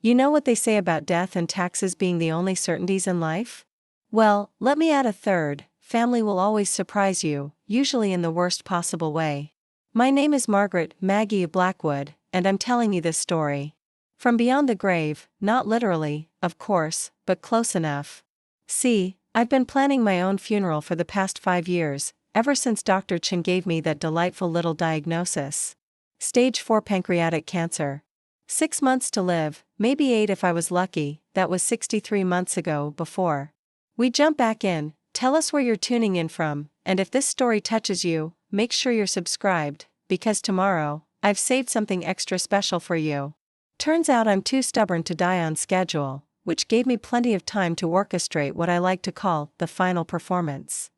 You know what they say about death and taxes being the only certainties in life? Well, let me add a third: family will always surprise you, usually in the worst possible way. My name is Margaret, Maggie of Blackwood, and I'm telling you this story from beyond the grave, not literally, of course, but close enough. See, I've been planning my own funeral for the past 5 years, ever since Dr. Chen gave me that delightful little diagnosis. Stage 4 pancreatic cancer. 6 months to live, maybe 8 if I was lucky. That was 63 months ago. Before we jump back in, tell us where you're tuning in from, and if this story touches you, make sure you're subscribed, because tomorrow, I've saved something extra special for you. Turns out I'm too stubborn to die on schedule, which gave me plenty of time to orchestrate what I like to call the final performance.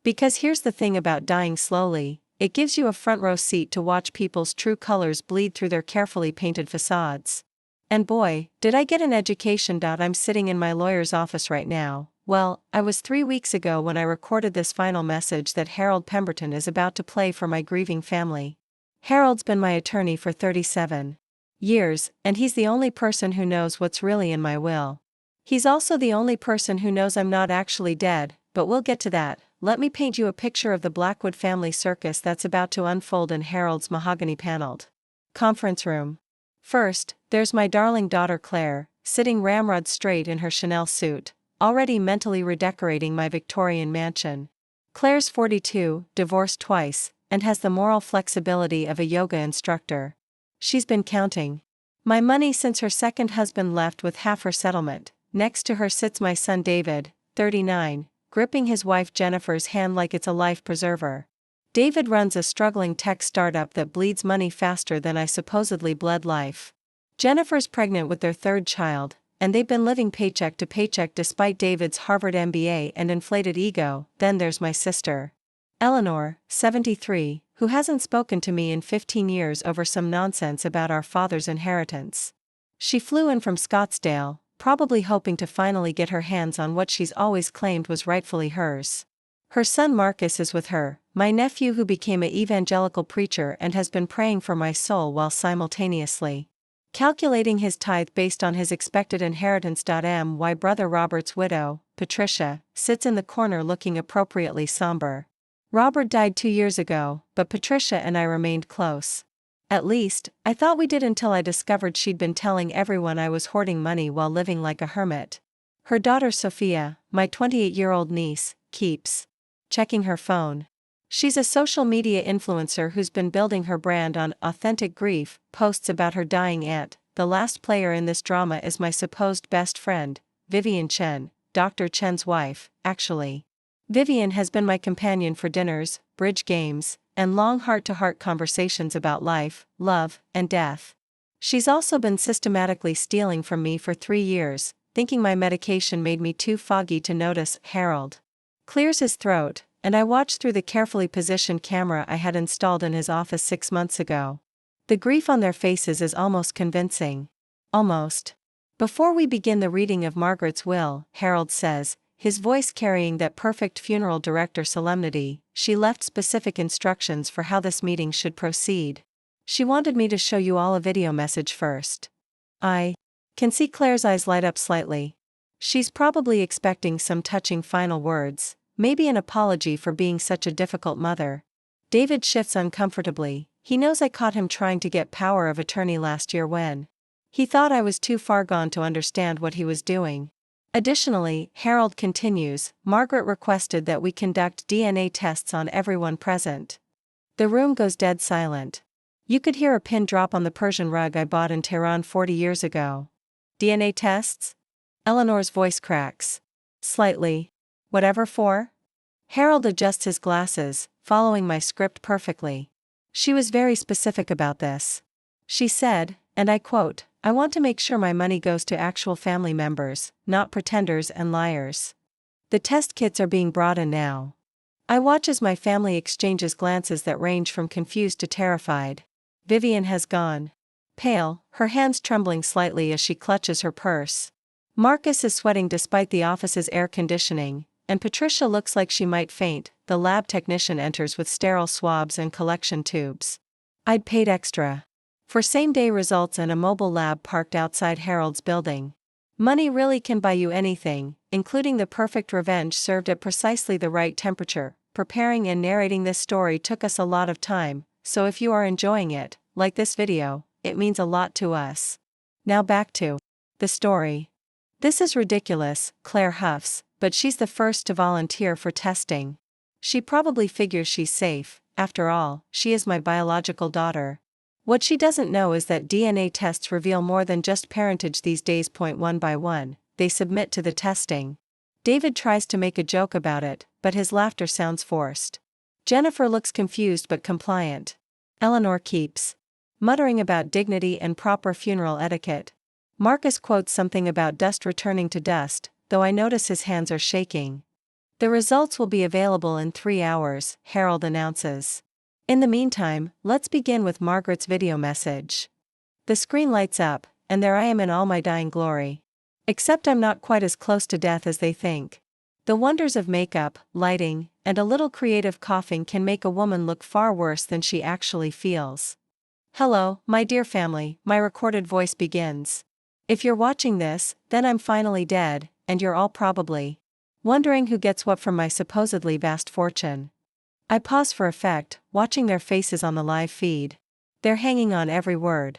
Because here's the thing about dying slowly: it gives you a front row seat to watch people's true colors bleed through their carefully painted facades. And boy, did I get an education. I'm sitting in my lawyer's office right now. Well, I was 3 weeks ago when I recorded this final message that Harold Pemberton is about to play for my grieving family. Harold's been my attorney for 37 years, and he's the only person who knows what's really in my will. He's also the only person who knows I'm not actually dead, but we'll get to that. Let me paint you a picture of the Blackwood family circus that's about to unfold in Harold's mahogany-paneled conference room. First, there's my darling daughter Claire, sitting ramrod straight in her Chanel suit, already mentally redecorating my Victorian mansion. Claire's 42, divorced twice, and has the moral flexibility of a yoga instructor. She's been counting my money since her second husband left with half her settlement. Next to her sits my son David, 39, gripping his wife Jennifer's hand like it's a life preserver. David runs a struggling tech startup that bleeds money faster than I supposedly bled life. Jennifer's pregnant with their third child, and they've been living paycheck to paycheck despite David's Harvard MBA and inflated ego. Then there's my sister Eleanor, 73, who hasn't spoken to me in 15 years over some nonsense about our father's inheritance. She flew in from Scottsdale, probably hoping to finally get her hands on what she's always claimed was rightfully hers. Her son Marcus is with her, my nephew who became an evangelical preacher and has been praying for my soul while simultaneously calculating his tithe based on his expected inheritance. My brother Robert's widow, Patricia, sits in the corner looking appropriately somber. Robert died 2 years ago, but Patricia and I remained close. At least, I thought we did until I discovered she'd been telling everyone I was hoarding money while living like a hermit. Her daughter Sophia, my 28-year-old niece, keeps checking her phone. She's a social media influencer who's been building her brand on authentic grief, posts about her dying aunt. The last player in this drama is my supposed best friend, Vivian Chen, Dr. Chen's wife, actually. Vivian has been my companion for dinners, bridge games, and long heart-to-heart conversations about life, love, and death. She's also been systematically stealing from me for 3 years, thinking my medication made me too foggy to notice. Harold clears his throat, and I watch through the carefully positioned camera I had installed in his office 6 months ago. The grief on their faces is almost convincing. Almost. Before we begin the reading of Margaret's will, Harold says, his voice carrying that perfect funeral director solemnity, she left specific instructions for how this meeting should proceed. She wanted me to show you all a video message first. I can see Claire's eyes light up slightly. She's probably expecting some touching final words, maybe an apology for being such a difficult mother. David shifts uncomfortably. He knows I caught him trying to get power of attorney last year when he thought I was too far gone to understand what he was doing. Additionally, Harold continues, Margaret requested that we conduct DNA tests on everyone present. The room goes dead silent. You could hear a pin drop on the Persian rug I bought in Tehran 40 years ago. DNA tests? Eleanor's voice cracks slightly. Whatever for? Harold adjusts his glasses, following my script perfectly. She was very specific about this. She said, and I quote, I want to make sure my money goes to actual family members, not pretenders and liars. The test kits are being brought in now. I watch as my family exchanges glances that range from confused to terrified. Vivian has gone pale, her hands trembling slightly as she clutches her purse. Marcus is sweating despite the office's air conditioning, and Patricia looks like she might faint. The lab technician enters with sterile swabs and collection tubes. I'd paid extra For same-day results and a mobile lab parked outside Harold's building. Money really can buy you anything, including the perfect revenge served at precisely the right temperature. Preparing and narrating this story took us a lot of time, so if you are enjoying it, like this video, it means a lot to us. Now back to the story. This is ridiculous, Claire huffs, but she's the first to volunteer for testing. She probably figures she's safe, after all, she is my biological daughter. What she doesn't know is that DNA tests reveal more than just parentage these days. One by one, they submit to the testing. David tries to make a joke about it, but his laughter sounds forced. Jennifer looks confused but compliant. Eleanor keeps muttering about dignity and proper funeral etiquette. Marcus quotes something about dust returning to dust, though I notice his hands are shaking. The results will be available in 3 hours, Harold announces. In the meantime, let's begin with Margaret's video message. The screen lights up, and there I am in all my dying glory. Except I'm not quite as close to death as they think. The wonders of makeup, lighting, and a little creative coughing can make a woman look far worse than she actually feels. Hello, my dear family, my recorded voice begins. If you're watching this, then I'm finally dead, and you're all probably wondering who gets what from my supposedly vast fortune. I pause for effect, watching their faces on the live feed. They're hanging on every word.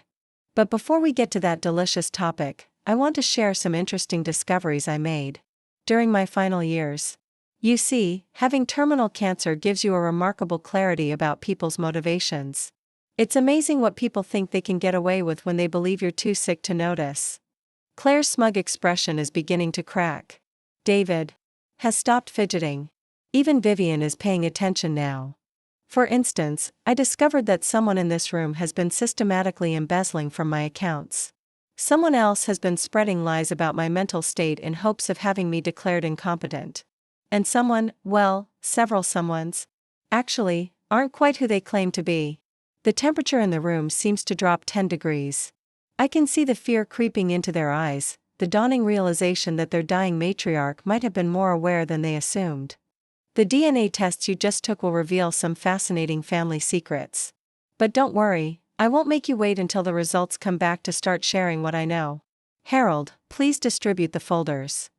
But before we get to that delicious topic, I want to share some interesting discoveries I made during my final years. You see, having terminal cancer gives you a remarkable clarity about people's motivations. It's amazing what people think they can get away with when they believe you're too sick to notice. Claire's smug expression is beginning to crack. David has stopped fidgeting. Even Vivian is paying attention now. For instance, I discovered that someone in this room has been systematically embezzling from my accounts. Someone else has been spreading lies about my mental state in hopes of having me declared incompetent. And someone, well, several someones, actually, aren't quite who they claim to be. The temperature in the room seems to drop 10 degrees. I can see the fear creeping into their eyes, the dawning realization that their dying matriarch might have been more aware than they assumed. The DNA tests you just took will reveal some fascinating family secrets. But don't worry, I won't make you wait until the results come back to start sharing what I know. Harold, please distribute the folders.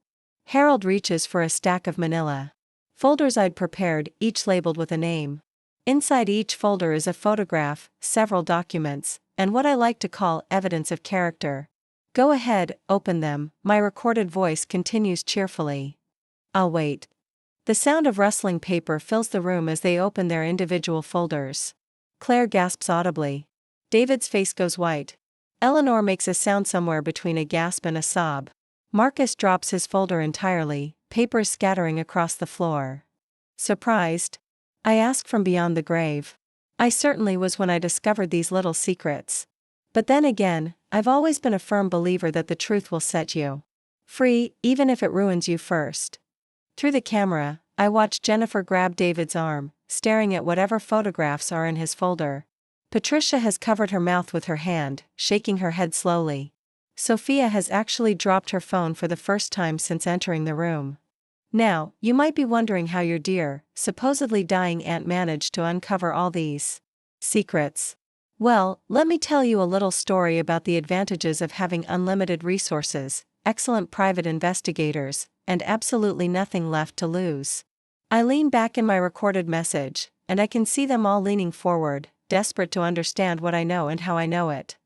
Harold reaches for a stack of manila folders I'd prepared, each labeled with a name. Inside each folder is a photograph, several documents, and what I like to call evidence of character. Go ahead, open them, my recorded voice continues cheerfully. I'll wait. The sound of rustling paper fills the room as they open their individual folders. Claire gasps audibly. David's face goes white. Eleanor makes a sound somewhere between a gasp and a sob. Marcus drops his folder entirely, papers scattering across the floor. Surprised? I ask from beyond the grave. I certainly was when I discovered these little secrets. But then again, I've always been a firm believer that the truth will set you free, even if it ruins you first. Through the camera, I watch Jennifer grab David's arm, staring at whatever photographs are in his folder. Patricia has covered her mouth with her hand, shaking her head slowly. Sophia has actually dropped her phone for the first time since entering the room. Now, you might be wondering how your dear, supposedly dying aunt managed to uncover all these secrets. Well, let me tell you a little story about the advantages of having unlimited resources, excellent private investigators, and absolutely nothing left to lose. I lean back in my recorded message, and I can see them all leaning forward, desperate to understand what I know and how I know it.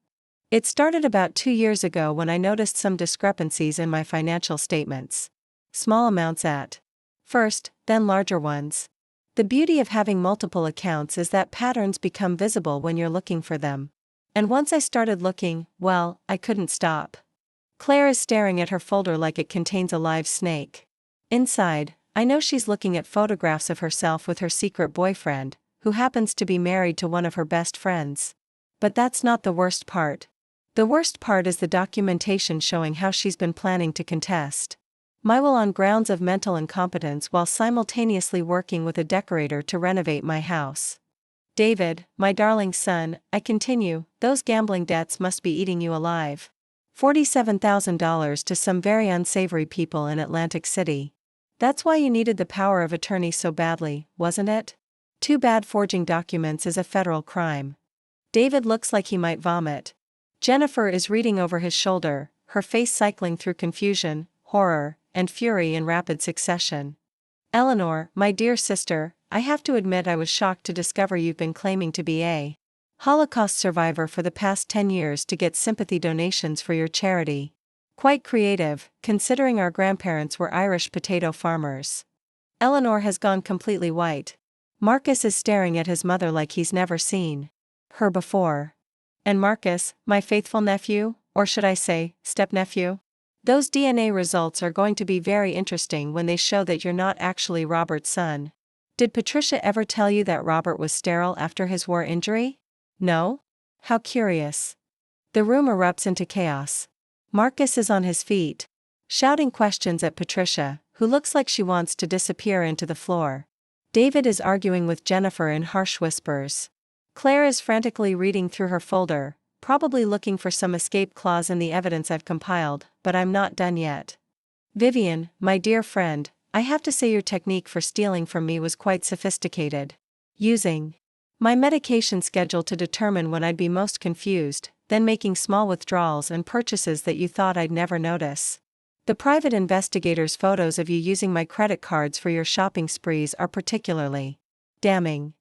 It started about 2 years ago when I noticed some discrepancies in my financial statements. Small amounts at first, then larger ones. The beauty of having multiple accounts is that patterns become visible when you're looking for them. And once I started looking, well, I couldn't stop. Claire is staring at her folder like it contains a live snake. Inside, I know she's looking at photographs of herself with her secret boyfriend, who happens to be married to one of her best friends. But that's not the worst part. The worst part is the documentation showing how she's been planning to contest my will on grounds of mental incompetence while simultaneously working with a decorator to renovate my house. David, my darling son, I continue, those gambling debts must be eating you alive. $47,000 to some very unsavory people in Atlantic City. That's why you needed the power of attorney so badly, wasn't it? Too bad forging documents is a federal crime. David looks like he might vomit. Jennifer is reading over his shoulder, her face cycling through confusion, horror, and fury in rapid succession. Eleanor, my dear sister, I have to admit I was shocked to discover you've been claiming to be a Holocaust survivor for the past 10 years to get sympathy donations for your charity. Quite creative, considering our grandparents were Irish potato farmers. Eleanor has gone completely white. Marcus is staring at his mother like he's never seen her before. And Marcus, my faithful nephew, or should I say, step-nephew? Those DNA results are going to be very interesting when they show that you're not actually Robert's son. Did Patricia ever tell you that Robert was sterile after his war injury? No? How curious. The room erupts into chaos. Marcus is on his feet, shouting questions at Patricia, who looks like she wants to disappear into the floor. David is arguing with Jennifer in harsh whispers. Claire is frantically reading through her folder, probably looking for some escape clause in the evidence I've compiled, but I'm not done yet. Vivian, my dear friend, I have to say your technique for stealing from me was quite sophisticated. Using my medication schedule to determine when I'd be most confused, then making small withdrawals and purchases that you thought I'd never notice. The private investigator's photos of you using my credit cards for your shopping sprees are particularly damning.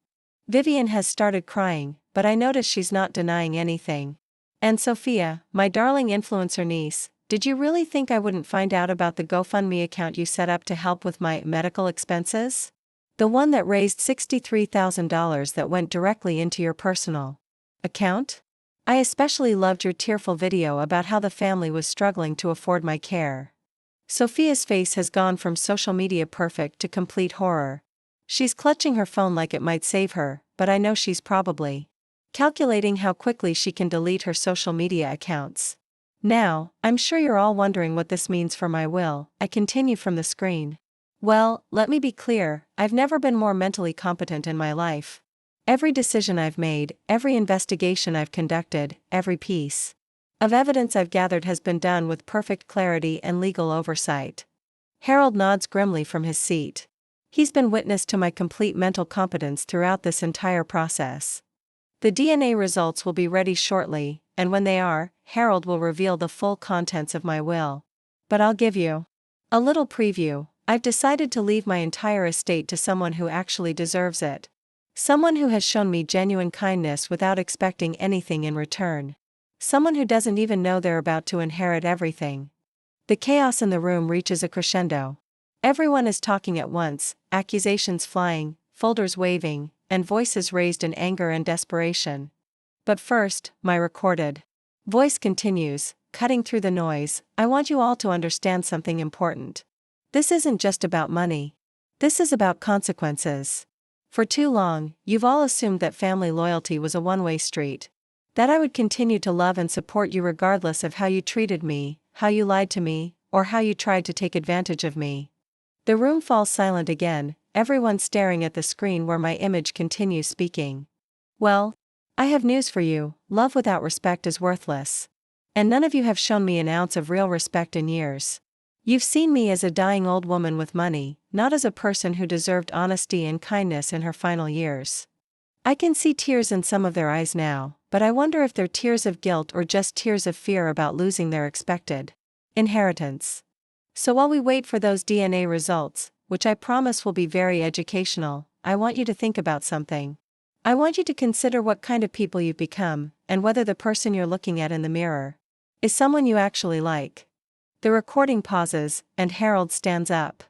Vivian has started crying, but I notice she's not denying anything. And Sophia, my darling influencer niece, did you really think I wouldn't find out about the GoFundMe account you set up to help with my medical expenses? The one that raised $63,000 that went directly into your personal account? I especially loved your tearful video about how the family was struggling to afford my care. Sophia's face has gone from social media perfect to complete horror. She's clutching her phone like it might save her, but I know she's probably calculating how quickly she can delete her social media accounts. Now, I'm sure you're all wondering what this means for my will. I continue from the screen. Well, let me be clear, I've never been more mentally competent in my life. Every decision I've made, every investigation I've conducted, every piece of evidence I've gathered has been done with perfect clarity and legal oversight. Harold nods grimly from his seat. He's been witness to my complete mental competence throughout this entire process. The DNA results will be ready shortly, and when they are, Harold will reveal the full contents of my will. But I'll give you a little preview. I've decided to leave my entire estate to someone who actually deserves it. Someone who has shown me genuine kindness without expecting anything in return. Someone who doesn't even know they're about to inherit everything. The chaos in the room reaches a crescendo. Everyone is talking at once, accusations flying, folders waving, and voices raised in anger and desperation. But first, my recorded voice continues, cutting through the noise. I want you all to understand something important. This isn't just about money. This is about consequences. For too long, you've all assumed that family loyalty was a one-way street. That I would continue to love and support you regardless of how you treated me, how you lied to me, or how you tried to take advantage of me. The room falls silent again, everyone staring at the screen where my image continues speaking. Well, I have news for you, love without respect is worthless. And none of you have shown me an ounce of real respect in years. You've seen me as a dying old woman with money, not as a person who deserved honesty and kindness in her final years. I can see tears in some of their eyes now, but I wonder if they're tears of guilt or just tears of fear about losing their expected inheritance. So while we wait for those DNA results, which I promise will be very educational, I want you to think about something. I want you to consider what kind of people you've become, and whether the person you're looking at in the mirror is someone you actually like. The recording pauses, and Harold stands up.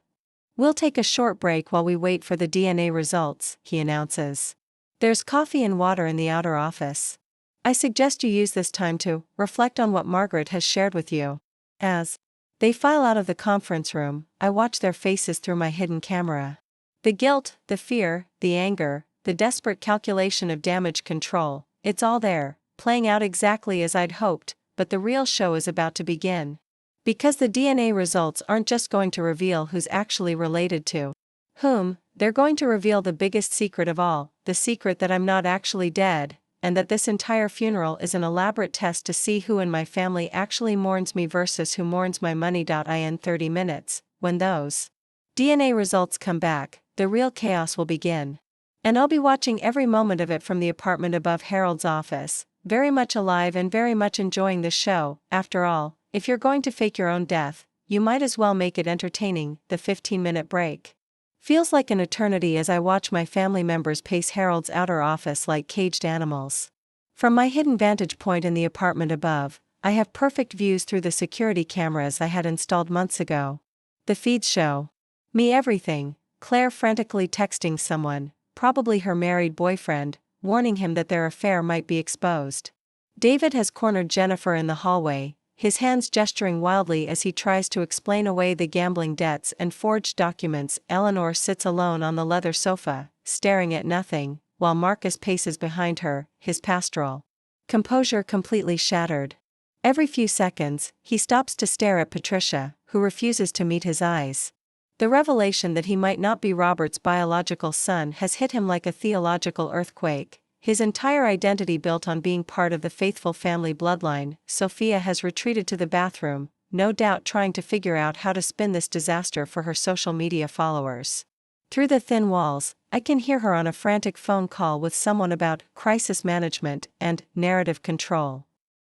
We'll take a short break while we wait for the DNA results, he announces. There's coffee and water in the outer office. I suggest you use this time to reflect on what Margaret has shared with you. As they file out of the conference room, I watch their faces through my hidden camera. The guilt, the fear, the anger, the desperate calculation of damage control, it's all there, playing out exactly as I'd hoped, but the real show is about to begin. Because the DNA results aren't just going to reveal who's actually related to whom, they're going to reveal the biggest secret of all, the secret that I'm not actually dead, and that this entire funeral is an elaborate test to see who in my family actually mourns me versus who mourns my money. In 30 minutes, when those DNA results come back, the real chaos will begin. And I'll be watching every moment of it from the apartment above Harold's office, very much alive and very much enjoying the show. After all, if you're going to fake your own death, you might as well make it entertaining. The 15-minute break feels like an eternity as I watch my family members pace Harold's outer office like caged animals. From my hidden vantage point in the apartment above, I have perfect views through the security cameras I had installed months ago. The feeds show me everything: Claire frantically texting someone, probably her married boyfriend, warning him that their affair might be exposed. David has cornered Jennifer in the hallway, his hands gesturing wildly as he tries to explain away the gambling debts and forged documents. Eleanor sits alone on the leather sofa, staring at nothing, while Marcus paces behind her, his pastoral composure completely shattered. Every few seconds, he stops to stare at Patricia, who refuses to meet his eyes. The revelation that he might not be Robert's biological son has hit him like a theological earthquake. His entire identity built on being part of the faithful family bloodline. Sophia has retreated to the bathroom, no doubt trying to figure out how to spin this disaster for her social media followers. Through the thin walls, I can hear her on a frantic phone call with someone about crisis management and narrative control.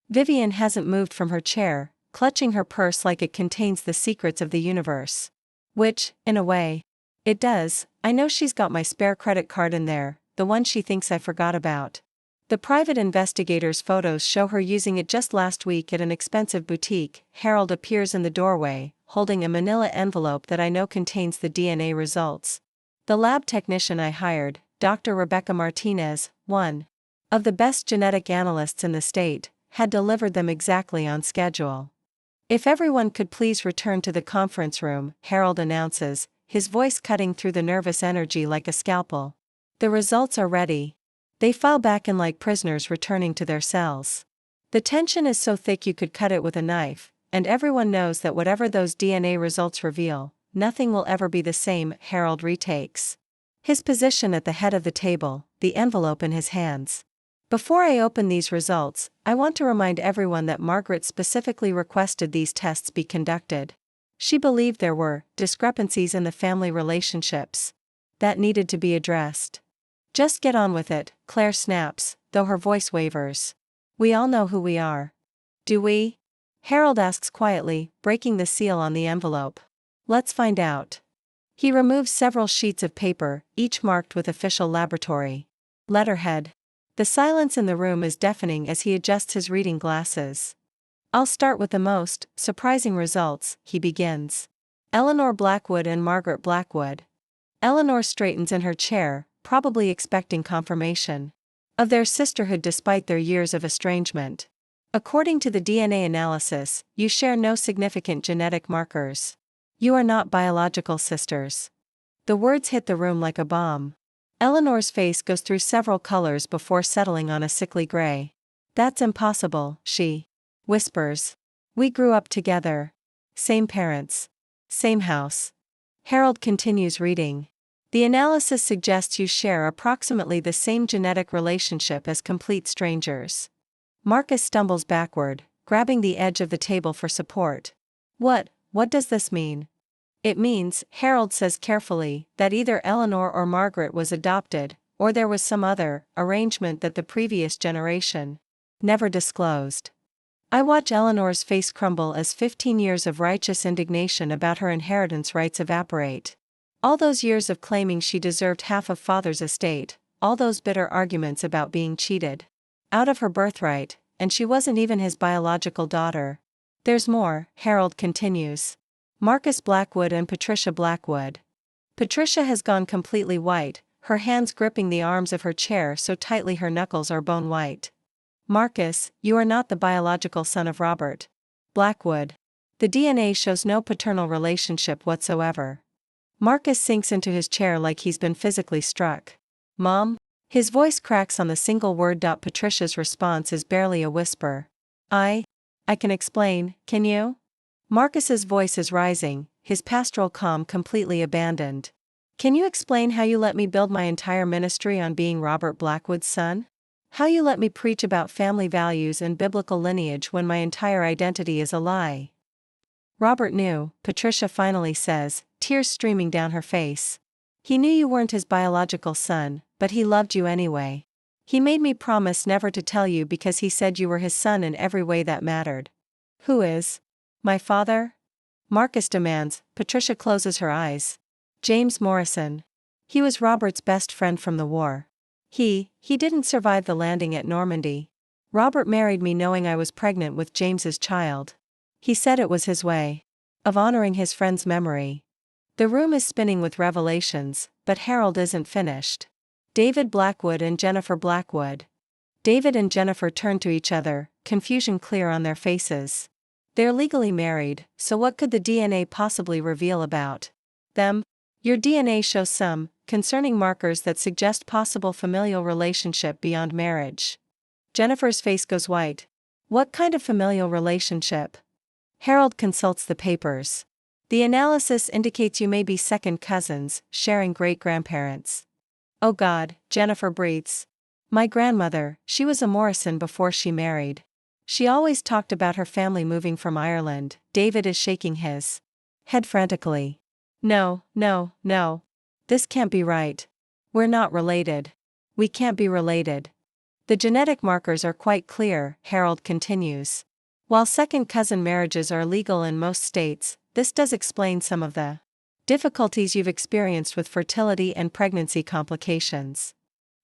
Vivian hasn't moved from her chair, clutching her purse like it contains the secrets of the universe. Which, in a way, it does. I know she's got my spare credit card in there, the one she thinks I forgot about. The private investigator's photos show her using it just last week at an expensive boutique. Harold appears in the doorway, holding a manila envelope that I know contains the DNA results. The lab technician I hired, Dr. Rebecca Martinez, one of the best genetic analysts in the state, had delivered them exactly on schedule. If everyone could please return to the conference room, Harold announces, his voice cutting through the nervous energy like a scalpel. The results are ready. They file back in like prisoners returning to their cells. The tension is so thick you could cut it with a knife, and everyone knows that whatever those DNA results reveal, nothing will ever be the same. Harold retakes his position at the head of the table, the envelope in his hands. Before I open these results, I want to remind everyone that Margaret specifically requested these tests be conducted. She believed there were discrepancies in the family relationships that needed to be addressed. Just get on with it, Claire snaps, though her voice wavers. We all know who we are. Do we? Harold asks quietly, breaking the seal on the envelope. Let's find out. He removes several sheets of paper, each marked with official laboratory letterhead. The silence in the room is deafening as he adjusts his reading glasses. I'll start with the most surprising results, he begins. Eleanor Blackwood and Margaret Blackwood. Eleanor straightens in her chair, probably expecting confirmation of their sisterhood despite their years of estrangement. According to the DNA analysis, you share no significant genetic markers. You are not biological sisters. The words hit the room like a bomb. Eleanor's face goes through several colors before settling on a sickly gray. That's impossible, she whispers. We grew up together. Same parents. Same house. Harold continues reading. The analysis suggests you share approximately the same genetic relationship as complete strangers. Marcus stumbles backward, grabbing the edge of the table for support. What does this mean? It means, Harold says carefully, that either Eleanor or Margaret was adopted, or there was some other arrangement that the previous generation never disclosed. I watch Eleanor's face crumble as 15 years of righteous indignation about her inheritance rights evaporate. All those years of claiming she deserved half of father's estate, all those bitter arguments about being cheated out of her birthright, and she wasn't even his biological daughter. There's more, Harold continues. Marcus Blackwood and Patricia Blackwood. Patricia has gone completely white, her hands gripping the arms of her chair so tightly her knuckles are bone white. Marcus, you are not the biological son of Robert Blackwood. The DNA shows no paternal relationship whatsoever. Marcus sinks into his chair like he's been physically struck. Mom? His voice cracks on the single word. Patricia's response is barely a whisper. I can explain, can you? Marcus's voice is rising, his pastoral calm completely abandoned. Can you explain how you let me build my entire ministry on being Robert Blackwood's son? How you let me preach about family values and biblical lineage when my entire identity is a lie? Robert knew, Patricia finally says, tears streaming down her face. He knew you weren't his biological son, but he loved you anyway. He made me promise never to tell you because he said you were his son in every way that mattered. Who is? My father? Marcus demands. Patricia closes her eyes. James Morrison. He was Robert's best friend from the war. He didn't survive the landing at Normandy. Robert married me knowing I was pregnant with James's child. He said it was his way of honoring his friend's memory. The room is spinning with revelations, but Harold isn't finished. David Blackwood and Jennifer Blackwood. David and Jennifer turn to each other, confusion clear on their faces. They're legally married, so what could the DNA possibly reveal about them? Your DNA shows some concerning markers that suggest possible familial relationship beyond marriage. Jennifer's face goes white. What kind of familial relationship? Harold consults the papers. The analysis indicates you may be second cousins, sharing great-grandparents. Oh God, Jennifer breathes. My grandmother, she was a Morrison before she married. She always talked about her family moving from Ireland. David is shaking his head frantically. No. This can't be right. We're not related. We can't be related. The genetic markers are quite clear, Harold continues. While second cousin marriages are legal in most states, this does explain some of the difficulties you've experienced with fertility and pregnancy complications.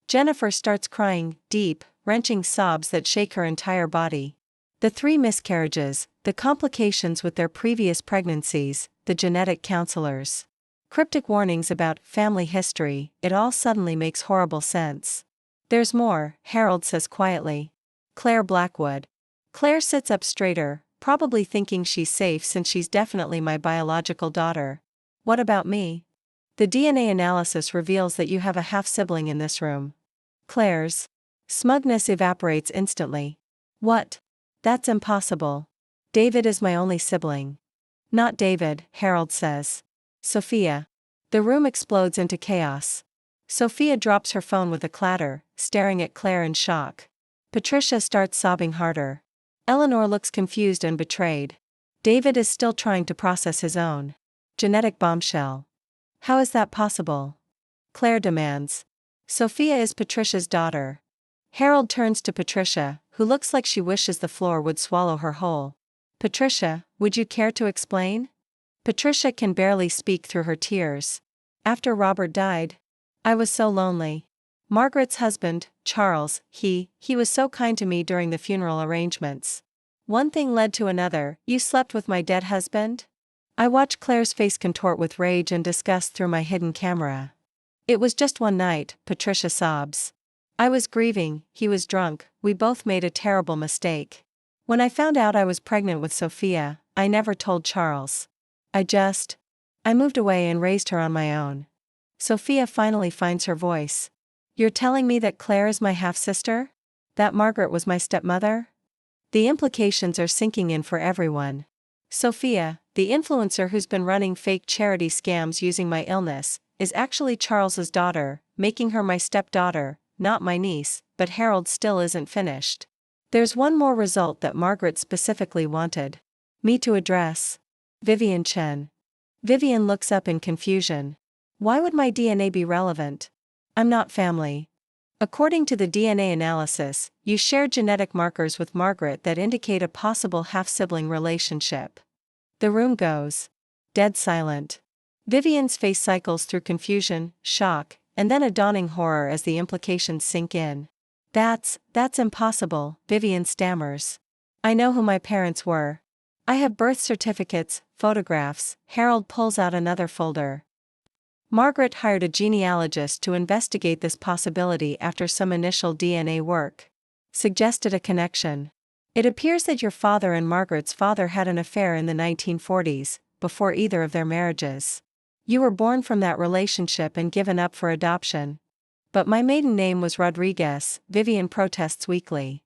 Jennifer starts crying, deep, wrenching sobs that shake her entire body. The 3 miscarriages, the complications with their previous pregnancies, the genetic counselors. Cryptic warnings about family history, it all suddenly makes horrible sense. There's more, Harold says quietly. Claire Blackwood. Claire sits up straighter, probably thinking she's safe since she's definitely my biological daughter. What about me? The DNA analysis reveals that you have a half-sibling in this room. Claire's smugness evaporates instantly. What? That's impossible. David is my only sibling. Not David, Harold says. Sophia. The room explodes into chaos. Sophia drops her phone with a clatter, staring at Claire in shock. Patricia starts sobbing harder. Eleanor looks confused and betrayed. David is still trying to process his own genetic bombshell. How is that possible? Claire demands. Sophia is Patricia's daughter. Harold turns to Patricia, who looks like she wishes the floor would swallow her whole. Patricia, would you care to explain? Patricia can barely speak through her tears. After Robert died, I was so lonely. Margaret's husband, Charles, he was so kind to me during the funeral arrangements. One thing led to another. You slept with my dead husband? I watch Claire's face contort with rage and disgust through my hidden camera. It was just one night, Patricia sobs. I was grieving, he was drunk, we both made a terrible mistake. When I found out I was pregnant with Sophia, I never told Charles. I moved away and raised her on my own. Sophia finally finds her voice. You're telling me that Claire is my half-sister? That Margaret was my stepmother? The implications are sinking in for everyone. Sophia, the influencer who's been running fake charity scams using my illness, is actually Charles's daughter, making her my stepdaughter, not my niece, but Harold still isn't finished. There's one more result that Margaret specifically wanted me to address. Vivian Chen. Vivian looks up in confusion. Why would my DNA be relevant? I'm not family. According to the DNA analysis, you share genetic markers with Margaret that indicate a possible half-sibling relationship. The room goes dead silent. Vivian's face cycles through confusion, shock, and then a dawning horror as the implications sink in. That's impossible, Vivian stammers. I know who my parents were. I have birth certificates, photographs. Harold pulls out another folder. Margaret hired a genealogist to investigate this possibility after some initial DNA work suggested a connection. It appears that your father and Margaret's father had an affair in the 1940s, before either of their marriages. You were born from that relationship and given up for adoption. But my maiden name was Rodriguez, Vivian protests weakly.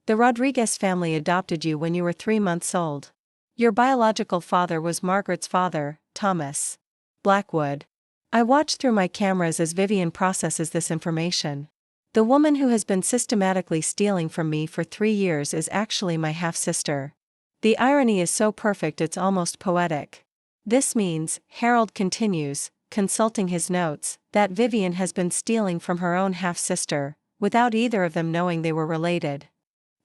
The Rodriguez family adopted you when you were 3 months old. Your biological father was Margaret's father, Thomas Blackwood. I watch through my cameras as Vivian processes this information. The woman who has been systematically stealing from me for 3 years is actually my half-sister. The irony is so perfect it's almost poetic. This means, Harold continues, consulting his notes, that Vivian has been stealing from her own half-sister, without either of them knowing they were related.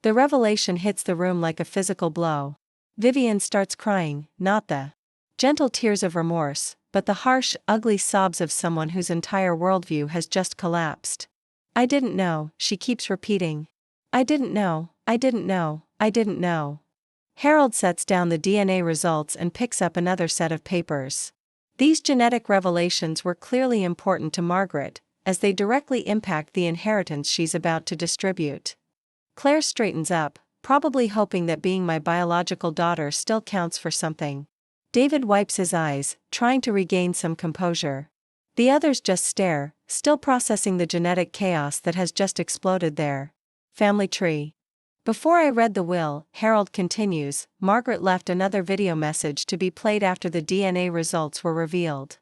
The revelation hits the room like a physical blow. Vivian starts crying, not the gentle tears of remorse, but the harsh, ugly sobs of someone whose entire worldview has just collapsed. "I didn't know," she keeps repeating. "I didn't know, I didn't know, I didn't know." Harold sets down the DNA results and picks up another set of papers. These genetic revelations were clearly important to Margaret, as they directly impact the inheritance she's about to distribute. Claire straightens up, probably hoping that being my biological daughter still counts for something. David wipes his eyes, trying to regain some composure. The others just stare, still processing the genetic chaos that has just exploded there. Family tree. Before I read the will, Harold continues, Margaret left another video message to be played after the DNA results were revealed.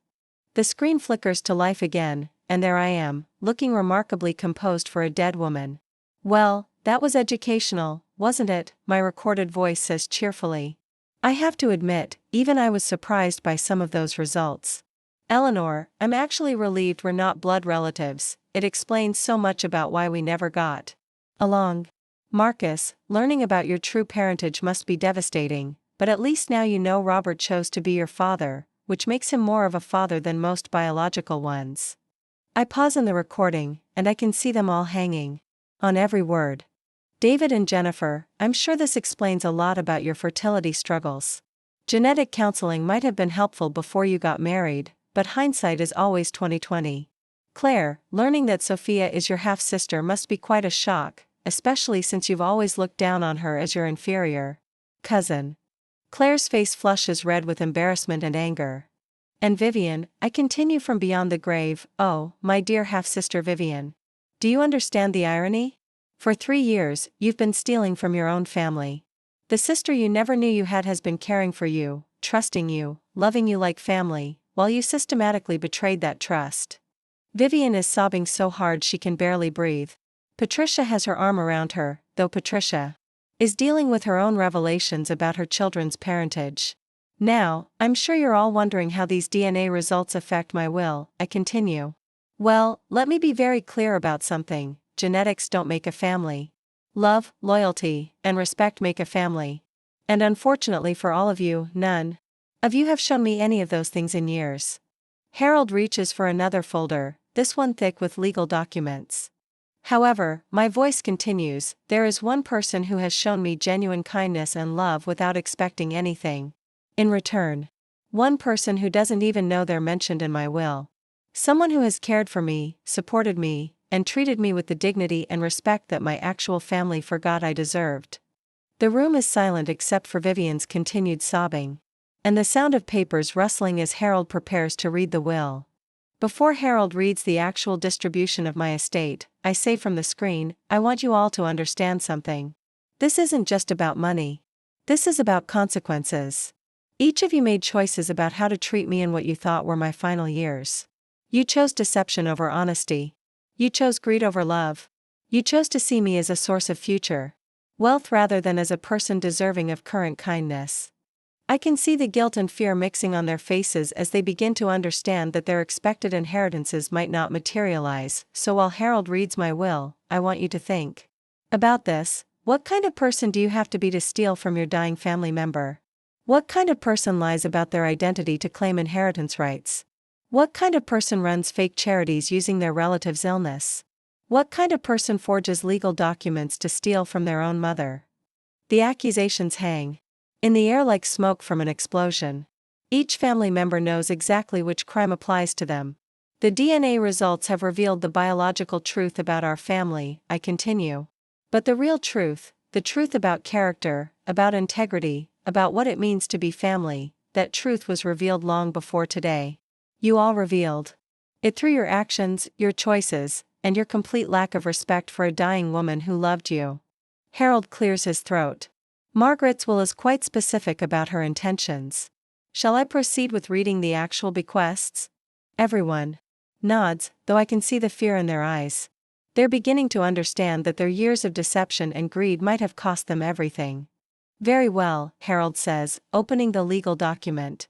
The screen flickers to life again, and there I am, looking remarkably composed for a dead woman. "Well, that was educational, wasn't it?" my recorded voice says cheerfully. I have to admit, even I was surprised by some of those results. "Eleanor, I'm actually relieved we're not blood relatives. It explains so much about why we never got along." "Marcus, learning about your true parentage must be devastating, but at least now you know Robert chose to be your father, which makes him more of a father than most biological ones." I pause in the recording, and I can see them all hanging on every word. "David and Jennifer, I'm sure this explains a lot about your fertility struggles. Genetic counseling might have been helpful before you got married, but hindsight is always 20/20. Claire, learning that Sophia is your half-sister must be quite a shock, especially since you've always looked down on her as your inferior cousin." Claire's face flushes red with embarrassment and anger. "And Vivian," I continue from beyond the grave, "oh, my dear half-sister Vivian. Do you understand the irony? For 3 years, you've been stealing from your own family. The sister you never knew you had has been caring for you, trusting you, loving you like family, while you systematically betrayed that trust." Vivian is sobbing so hard she can barely breathe. Patricia has her arm around her, though Patricia is dealing with her own revelations about her children's parentage. "Now, I'm sure you're all wondering how these DNA results affect my will," I continue. "Well, let me be very clear about something. Genetics don't make a family. Love, loyalty, and respect make a family. And unfortunately for all of you, none of you have shown me any of those things in years." Harold reaches for another folder, this one thick with legal documents. "However," my voice continues, "there is one person who has shown me genuine kindness and love without expecting anything in return. One person who doesn't even know they're mentioned in my will. Someone who has cared for me, supported me, and treated me with the dignity and respect that my actual family forgot I deserved." The room is silent except for Vivian's continued sobbing, and the sound of papers rustling as Harold prepares to read the will. Before Harold reads the actual distribution of my estate, I say from the screen, "I want you all to understand something. This isn't just about money. This is about consequences. Each of you made choices about how to treat me in what you thought were my final years. You chose deception over honesty. You chose greed over love. You chose to see me as a source of future wealth rather than as a person deserving of current kindness." I can see the guilt and fear mixing on their faces as they begin to understand that their expected inheritances might not materialize. So while Harold reads my will, I want you to think about this. What kind of person do you have to be to steal from your dying family member? What kind of person lies about their identity to claim inheritance rights? What kind of person runs fake charities using their relative's illness? What kind of person forges legal documents to steal from their own mother? The accusations hang in the air like smoke from an explosion. Each family member knows exactly which crime applies to them. The DNA results have revealed the biological truth about our family, I continue. But the real truth, the truth about character, about integrity, about what it means to be family, that truth was revealed long before today. You all revealed it through your actions, your choices, and your complete lack of respect for a dying woman who loved you." Harold clears his throat. Margaret's will is quite specific about her intentions. Shall I proceed with reading the actual bequests? Everyone nods, though I can see the fear in their eyes. They're beginning to understand that their years of deception and greed might have cost them everything. "Very well," Harold says, opening the legal document.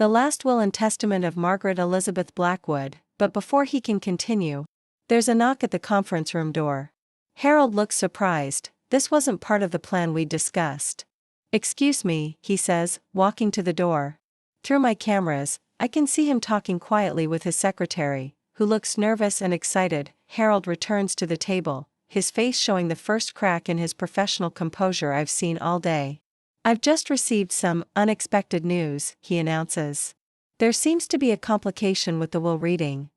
The last will and testament of Margaret Elizabeth Blackwood, but before he can continue, there's a knock at the conference room door. Harold looks surprised. This wasn't part of the plan we discussed. "Excuse me," he says, walking to the door. Through my cameras, I can see him talking quietly with his secretary, who looks nervous and excited. Harold returns to the table, his face showing the first crack in his professional composure I've seen all day. "I've just received some unexpected news," he announces. "There seems to be a complication with the will reading."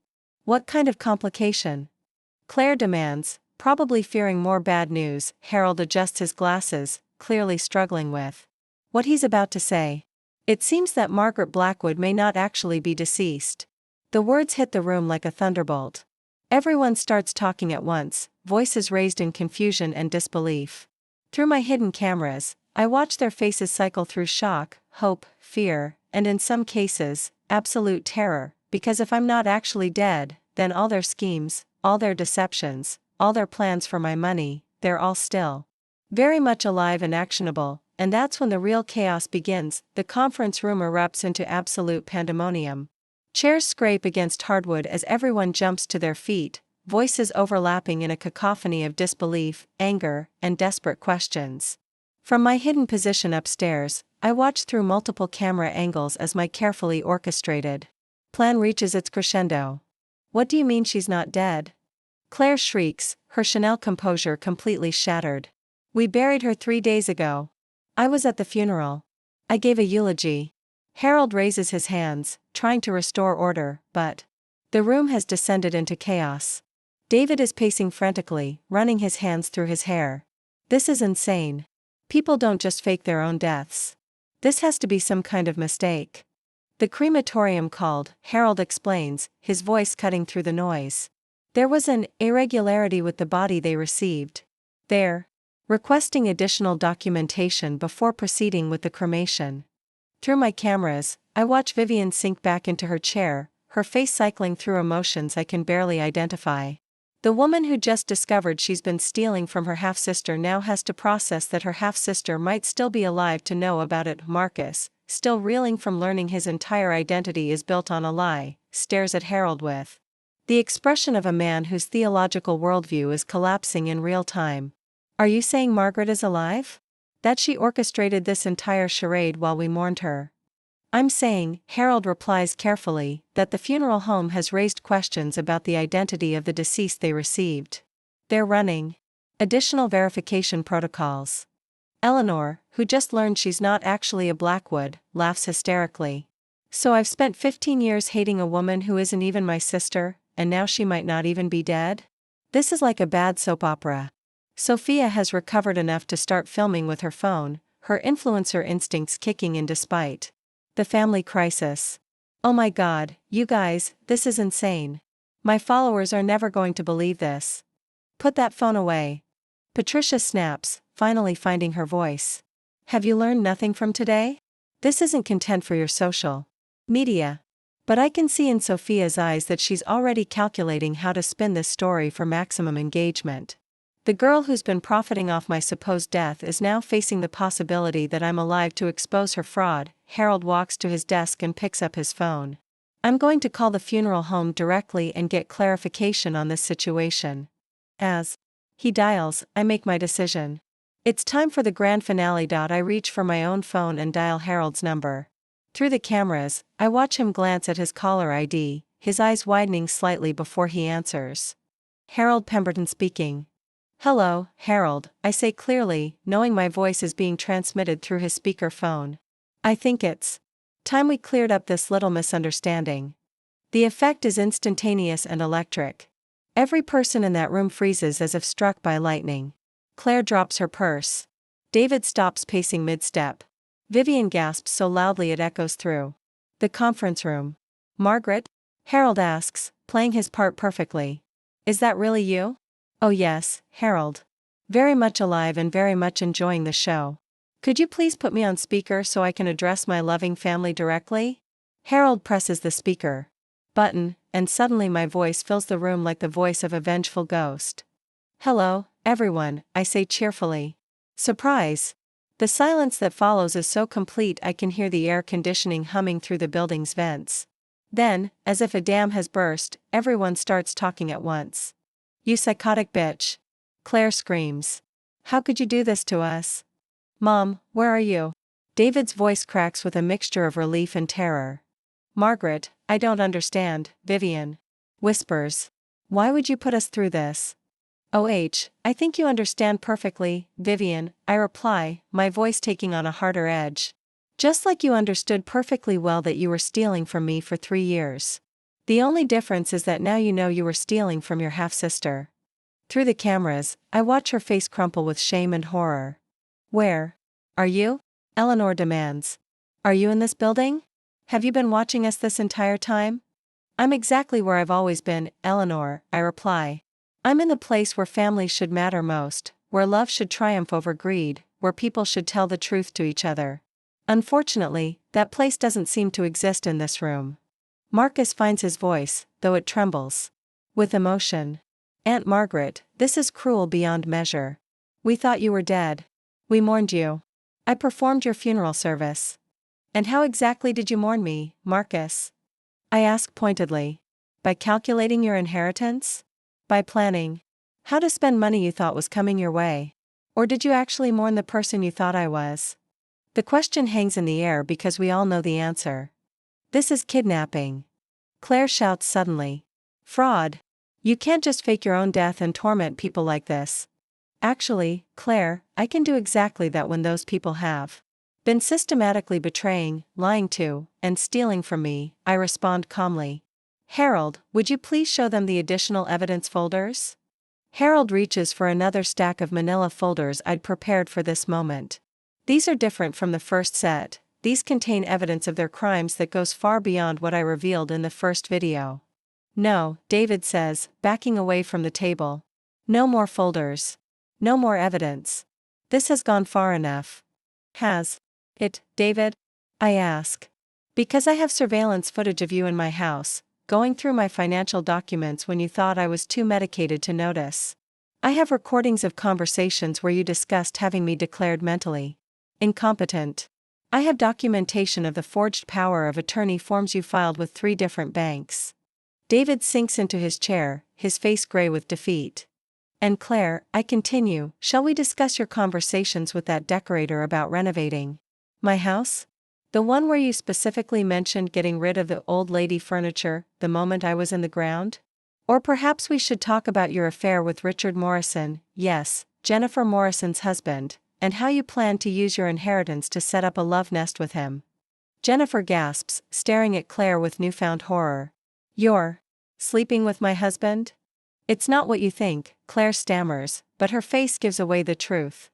"What kind of complication?" Claire demands, probably fearing more bad news. Harold adjusts his glasses, clearly struggling with what he's about to say. "It seems that Margaret Blackwood may not actually be deceased." The words hit the room like a thunderbolt. Everyone starts talking at once, voices raised in confusion and disbelief. Through my hidden cameras, I watch their faces cycle through shock, hope, fear, and in some cases, absolute terror, because if I'm not actually dead, then all their schemes, all their deceptions, all their plans for my money, they're all still very much alive and actionable, and that's when the real chaos begins. The conference room erupts into absolute pandemonium. Chairs scrape against hardwood as everyone jumps to their feet, voices overlapping in a cacophony of disbelief, anger, and desperate questions. From my hidden position upstairs, I watch through multiple camera angles as my carefully orchestrated plan reaches its crescendo. "What do you mean she's not dead?" Claire shrieks, her Chanel composure completely shattered. "We buried her 3 days ago. I was at the funeral. I gave a eulogy." Harold raises his hands, trying to restore order, but the room has descended into chaos. David is pacing frantically, running his hands through his hair. "This is insane. People don't just fake their own deaths. This has to be some kind of mistake." "The crematorium called," Harold explains, his voice cutting through the noise. "There was an irregularity with the body they received. They're requesting additional documentation before proceeding with the cremation." Through my cameras, I watch Vivian sink back into her chair, her face cycling through emotions I can barely identify. The woman who just discovered she's been stealing from her half-sister now has to process that her half-sister might still be alive to know about it. Marcus, still reeling from learning his entire identity is built on a lie, stares at Harold with the expression of a man whose theological worldview is collapsing in real time. "Are you saying Margaret is alive? That she orchestrated this entire charade while we mourned her?" "I'm saying," Harold replies carefully, "that the funeral home has raised questions about the identity of the deceased they received. They're running additional verification protocols." Eleanor, who just learned she's not actually a Blackwood, laughs hysterically. "So I've spent 15 years hating a woman who isn't even my sister, and now she might not even be dead? This is like a bad soap opera." Sophia has recovered enough to start filming with her phone, her influencer instincts kicking in despite the family crisis. "Oh my God, you guys, this is insane. My followers are never going to believe this. Put that phone away." Patricia snaps, finally finding her voice. "Have you learned nothing from today? This isn't content for your social media." But I can see in Sophia's eyes that she's already calculating how to spin this story for maximum engagement. The girl who's been profiting off my supposed death is now facing the possibility that I'm alive to expose her fraud. Harold walks to his desk and picks up his phone. "I'm going to call the funeral home directly and get clarification on this situation." As he dials, I make my decision. It's time for the grand finale. I reach for my own phone and dial Harold's number. Through the cameras, I watch him glance at his caller ID, his eyes widening slightly before he answers. Harold Pemberton speaking. "Hello, Harold," I say clearly, knowing my voice is being transmitted through his speaker phone. "I think it's time we cleared up this little misunderstanding." The effect is instantaneous and electric. Every person in that room freezes as if struck by lightning. Claire drops her purse. David stops pacing mid-step. Vivian gasps so loudly it echoes through the conference room. "Margaret?" Harold asks, playing his part perfectly. "Is that really you?" "Oh yes, Harold. Very much alive and very much enjoying the show. Could you please put me on speaker so I can address my loving family directly?" Harold presses the speaker button, and suddenly my voice fills the room like the voice of a vengeful ghost. "Hello, everyone," I say cheerfully. "Surprise! The silence that follows is so complete I can hear the air conditioning humming through the building's vents. Then, as if a dam has burst, everyone starts talking at once. "You psychotic bitch!" Claire screams. "How could you do this to us?" "Mom, where are you?" David's voice cracks with a mixture of relief and terror. "Margaret, I don't understand," Vivian whispers. "Why would you put us through this?" I think you understand perfectly, Vivian," I reply, my voice taking on a harder edge. "Just like you understood perfectly well that you were stealing from me for 3 years. The only difference is that now you know you were stealing from your half-sister." Through the cameras, I watch her face crumple with shame and horror. "Where are you?" Eleanor demands. "Are you in this building? Have you been watching us this entire time?" "I'm exactly where I've always been, Eleanor," I reply. "I'm in the place where families should matter most, where love should triumph over greed, where people should tell the truth to each other. Unfortunately, that place doesn't seem to exist in this room." Marcus finds his voice, though it trembles with emotion. "Aunt Margaret, this is cruel beyond measure. We thought you were dead. We mourned you. I performed your funeral service." "And how exactly did you mourn me, Marcus?" I ask pointedly. "By calculating your inheritance? By planning how to spend money you thought was coming your way? Or did you actually mourn the person you thought I was?" The question hangs in the air because we all know the answer. "This is kidnapping," Claire shouts suddenly. "Fraud. You can't just fake your own death and torment people like this." "Actually, Claire, I can do exactly that when those people have been systematically betraying, lying to, and stealing from me," I respond calmly. "Harold, would you please show them the additional evidence folders?" Harold reaches for another stack of manila folders I'd prepared for this moment. "These are different from the first set. These contain evidence of their crimes that goes far beyond what I revealed in the first video." "No," David says, backing away from the table. "No more folders. No more evidence. This has gone far enough." "Has it, David?" I ask. "Because I have surveillance footage of you in my house, going through my financial documents when you thought I was too medicated to notice. I have recordings of conversations where you discussed having me declared mentally incompetent. I have documentation of the forged power of attorney forms you filed with 3 different banks." David sinks into his chair, his face gray with defeat. "And Claire," I continue, "shall we discuss your conversations with that decorator about renovating my house? The one where you specifically mentioned getting rid of the old lady furniture the moment I was in the ground? Or perhaps we should talk about your affair with Richard Morrison, yes, Jennifer Morrison's husband, and how you plan to use your inheritance to set up a love nest with him." Jennifer gasps, staring at Claire with newfound horror. "You're sleeping with my husband?" "It's not what you think," Claire stammers, but her face gives away the truth.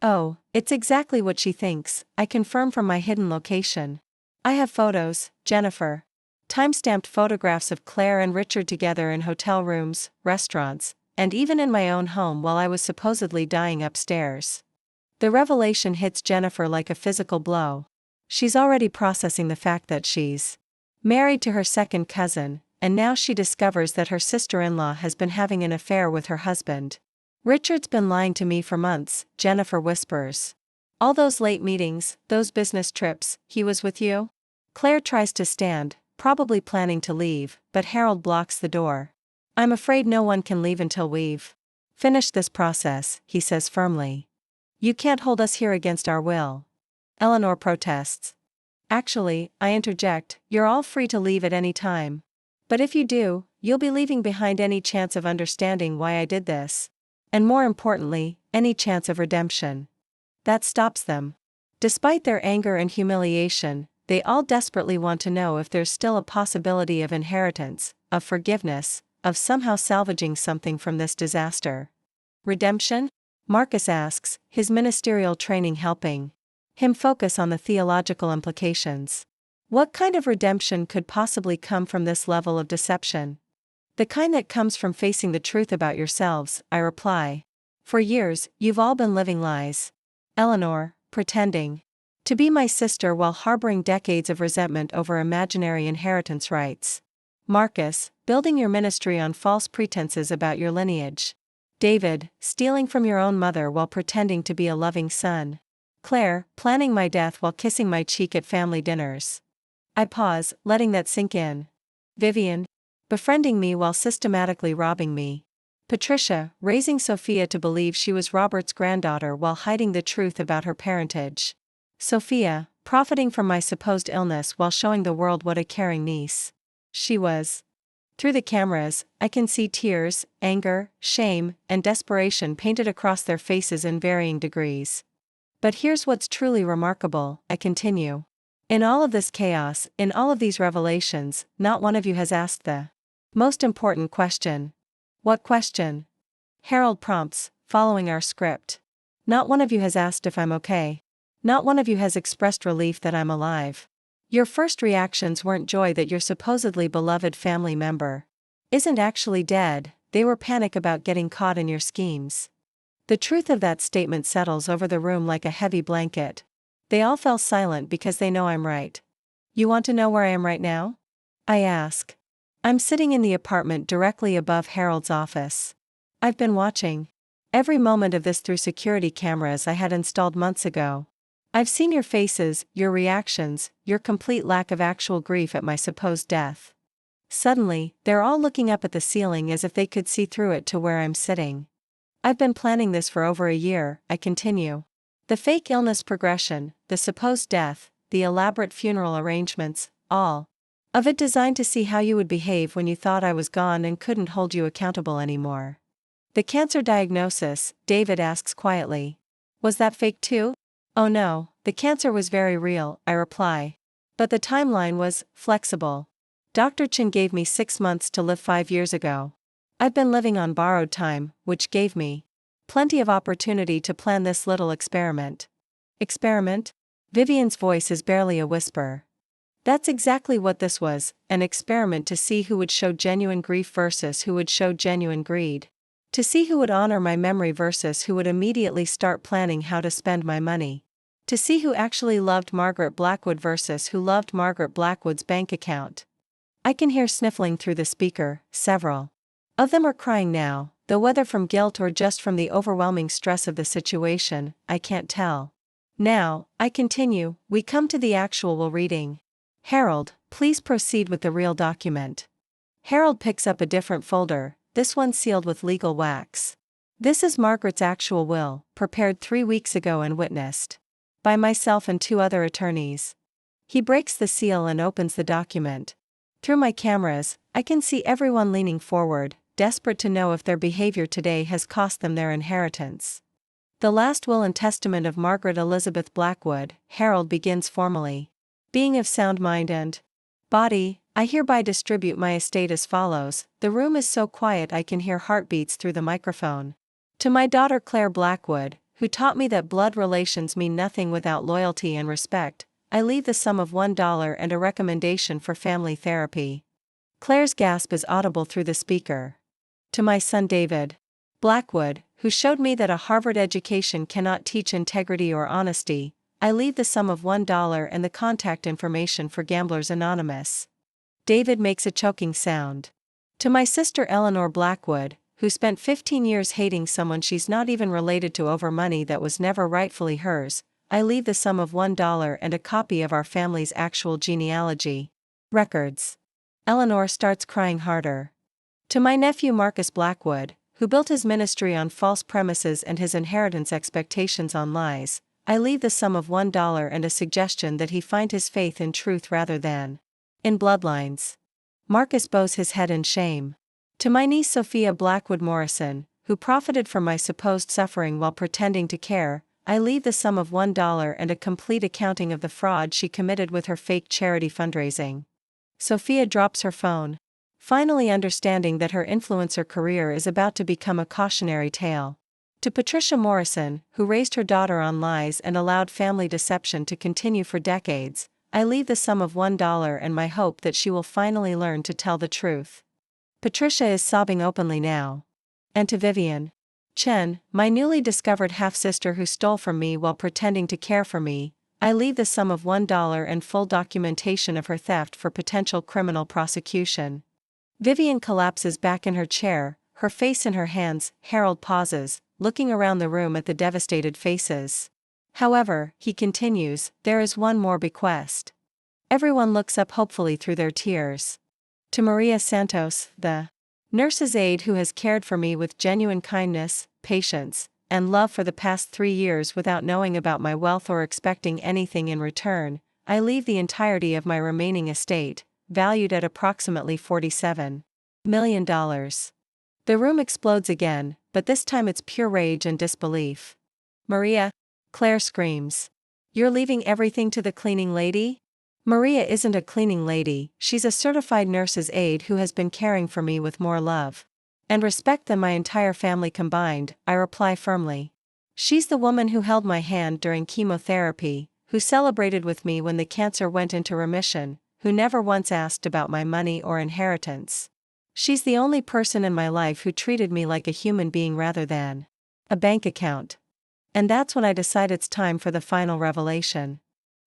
"Oh, it's exactly what she thinks," I confirm from my hidden location. "I have photos, Jennifer. Time-stamped photographs of Claire and Richard together in hotel rooms, restaurants, and even in my own home while I was supposedly dying upstairs." The revelation hits Jennifer like a physical blow. She's already processing the fact that she's married to her second cousin, and now she discovers that her sister-in-law has been having an affair with her husband. "Richard's been lying to me for months," Jennifer whispers. "All those late meetings, those business trips, he was with you?" Claire tries to stand, probably planning to leave, but Harold blocks the door. "I'm afraid no one can leave until we've finished this process," he says firmly. "You can't hold us here against our will." Eleanor protests. "Actually," I interject, "you're all free to leave at any time. But if you do, you'll be leaving behind any chance of understanding why I did this. And more importantly, any chance of redemption." That stops them. Despite their anger and humiliation, they all desperately want to know if there's still a possibility of inheritance, of forgiveness, of somehow salvaging something from this disaster. "Redemption?" Marcus asks, his ministerial training helping him focus on the theological implications. "What kind of redemption could possibly come from this level of deception?" "The kind that comes from facing the truth about yourselves," I reply. "For years, you've all been living lies. Eleanor, pretending to be my sister while harboring decades of resentment over imaginary inheritance rights. Marcus, building your ministry on false pretenses about your lineage. David, stealing from your own mother while pretending to be a loving son. Claire, planning my death while kissing my cheek at family dinners. I pause, letting that sink in. Vivian, befriending me while systematically robbing me. Patricia, raising Sophia to believe she was Robert's granddaughter while hiding the truth about her parentage. Sophia, profiting from my supposed illness while showing the world what a caring niece she was. Through the cameras, I can see tears, anger, shame, and desperation painted across their faces in varying degrees. But here's what's truly remarkable, I continue. In all of this chaos, in all of these revelations, not one of you has asked the most important question. What question? Harold prompts, following our script. Not one of you has asked if I'm okay. Not one of you has expressed relief that I'm alive. Your first reactions weren't joy that your supposedly beloved family member isn't actually dead, they were panic about getting caught in your schemes. The truth of that statement settles over the room like a heavy blanket. They all fell silent because they know I'm right. You want to know where I am right now? I ask. I'm sitting in the apartment directly above Harold's office. I've been watching every moment of this through security cameras I had installed months ago. I've seen your faces, your reactions, your complete lack of actual grief at my supposed death. Suddenly, they're all looking up at the ceiling as if they could see through it to where I'm sitting. I've been planning this for over a year, I continue. The fake illness progression, the supposed death, the elaborate funeral arrangements, all of it designed to see how you would behave when you thought I was gone and couldn't hold you accountable anymore. The cancer diagnosis, David asks quietly. Was that fake too? Oh no, the cancer was very real, I reply. But the timeline was flexible. Dr. Chen gave me 6 months to live 5 years ago. I've been living on borrowed time, which gave me plenty of opportunity to plan this little experiment. Experiment? Vivian's voice is barely a whisper. That's exactly what this was, an experiment to see who would show genuine grief versus who would show genuine greed. To see who would honor my memory versus who would immediately start planning how to spend my money. To see who actually loved Margaret Blackwood versus who loved Margaret Blackwood's bank account. I can hear sniffling through the speaker, several of them are crying now, though whether from guilt or just from the overwhelming stress of the situation, I can't tell. Now, I continue, we come to the actual reading. Harold, please proceed with the real document. Harold picks up a different folder, this one sealed with legal wax. This is Margaret's actual will, prepared 3 weeks ago and witnessed by myself and 2 other attorneys. He breaks the seal and opens the document. Through my cameras, I can see everyone leaning forward, desperate to know if their behavior today has cost them their inheritance. The last will and testament of Margaret Elizabeth Blackwood, Harold begins formally. Being of sound mind and body, I hereby distribute my estate as follows. The room is so quiet I can hear heartbeats through the microphone. To my daughter Claire Blackwood, who taught me that blood relations mean nothing without loyalty and respect, I leave the sum of $1 and a recommendation for family therapy. Claire's gasp is audible through the speaker. To my son David Blackwood, who showed me that a Harvard education cannot teach integrity or honesty, I leave the sum of $1 and the contact information for Gamblers Anonymous. David makes a choking sound. To my sister Eleanor Blackwood, who spent 15 years hating someone she's not even related to over money that was never rightfully hers, I leave the sum of $1 and a copy of our family's actual genealogy records. Eleanor starts crying harder. To my nephew Marcus Blackwood, who built his ministry on false premises and his inheritance expectations on lies, I leave the sum of $1 and a suggestion that he find his faith in truth rather than in bloodlines. Marcus bows his head in shame. To my niece Sophia Blackwood Morrison, who profited from my supposed suffering while pretending to care, I leave the sum of $1 and a complete accounting of the fraud she committed with her fake charity fundraising. Sophia drops her phone, finally understanding that her influencer career is about to become a cautionary tale. To Patricia Morrison, who raised her daughter on lies and allowed family deception to continue for decades, I leave the sum of $1 and my hope that she will finally learn to tell the truth. Patricia is sobbing openly now. And to Vivian Chen, my newly discovered half-sister who stole from me while pretending to care for me, I leave the sum of $1 and full documentation of her theft for potential criminal prosecution. Vivian collapses back in her chair, her face in her hands. Harold pauses, looking around the room at the devastated faces. However, he continues, there is one more bequest. Everyone looks up hopefully through their tears. To Maria Santos, the nurse's aide who has cared for me with genuine kindness, patience, and love for the past 3 years without knowing about my wealth or expecting anything in return, I leave the entirety of my remaining estate, valued at approximately $47 million. The room explodes again, but this time it's pure rage and disbelief. Maria, Claire screams. You're leaving everything to the cleaning lady? Maria isn't a cleaning lady, she's a certified nurse's aide who has been caring for me with more love and respect than my entire family combined, I reply firmly. She's the woman who held my hand during chemotherapy, who celebrated with me when the cancer went into remission, who never once asked about my money or inheritance. She's the only person in my life who treated me like a human being rather than a bank account. And that's when I decide it's time for the final revelation.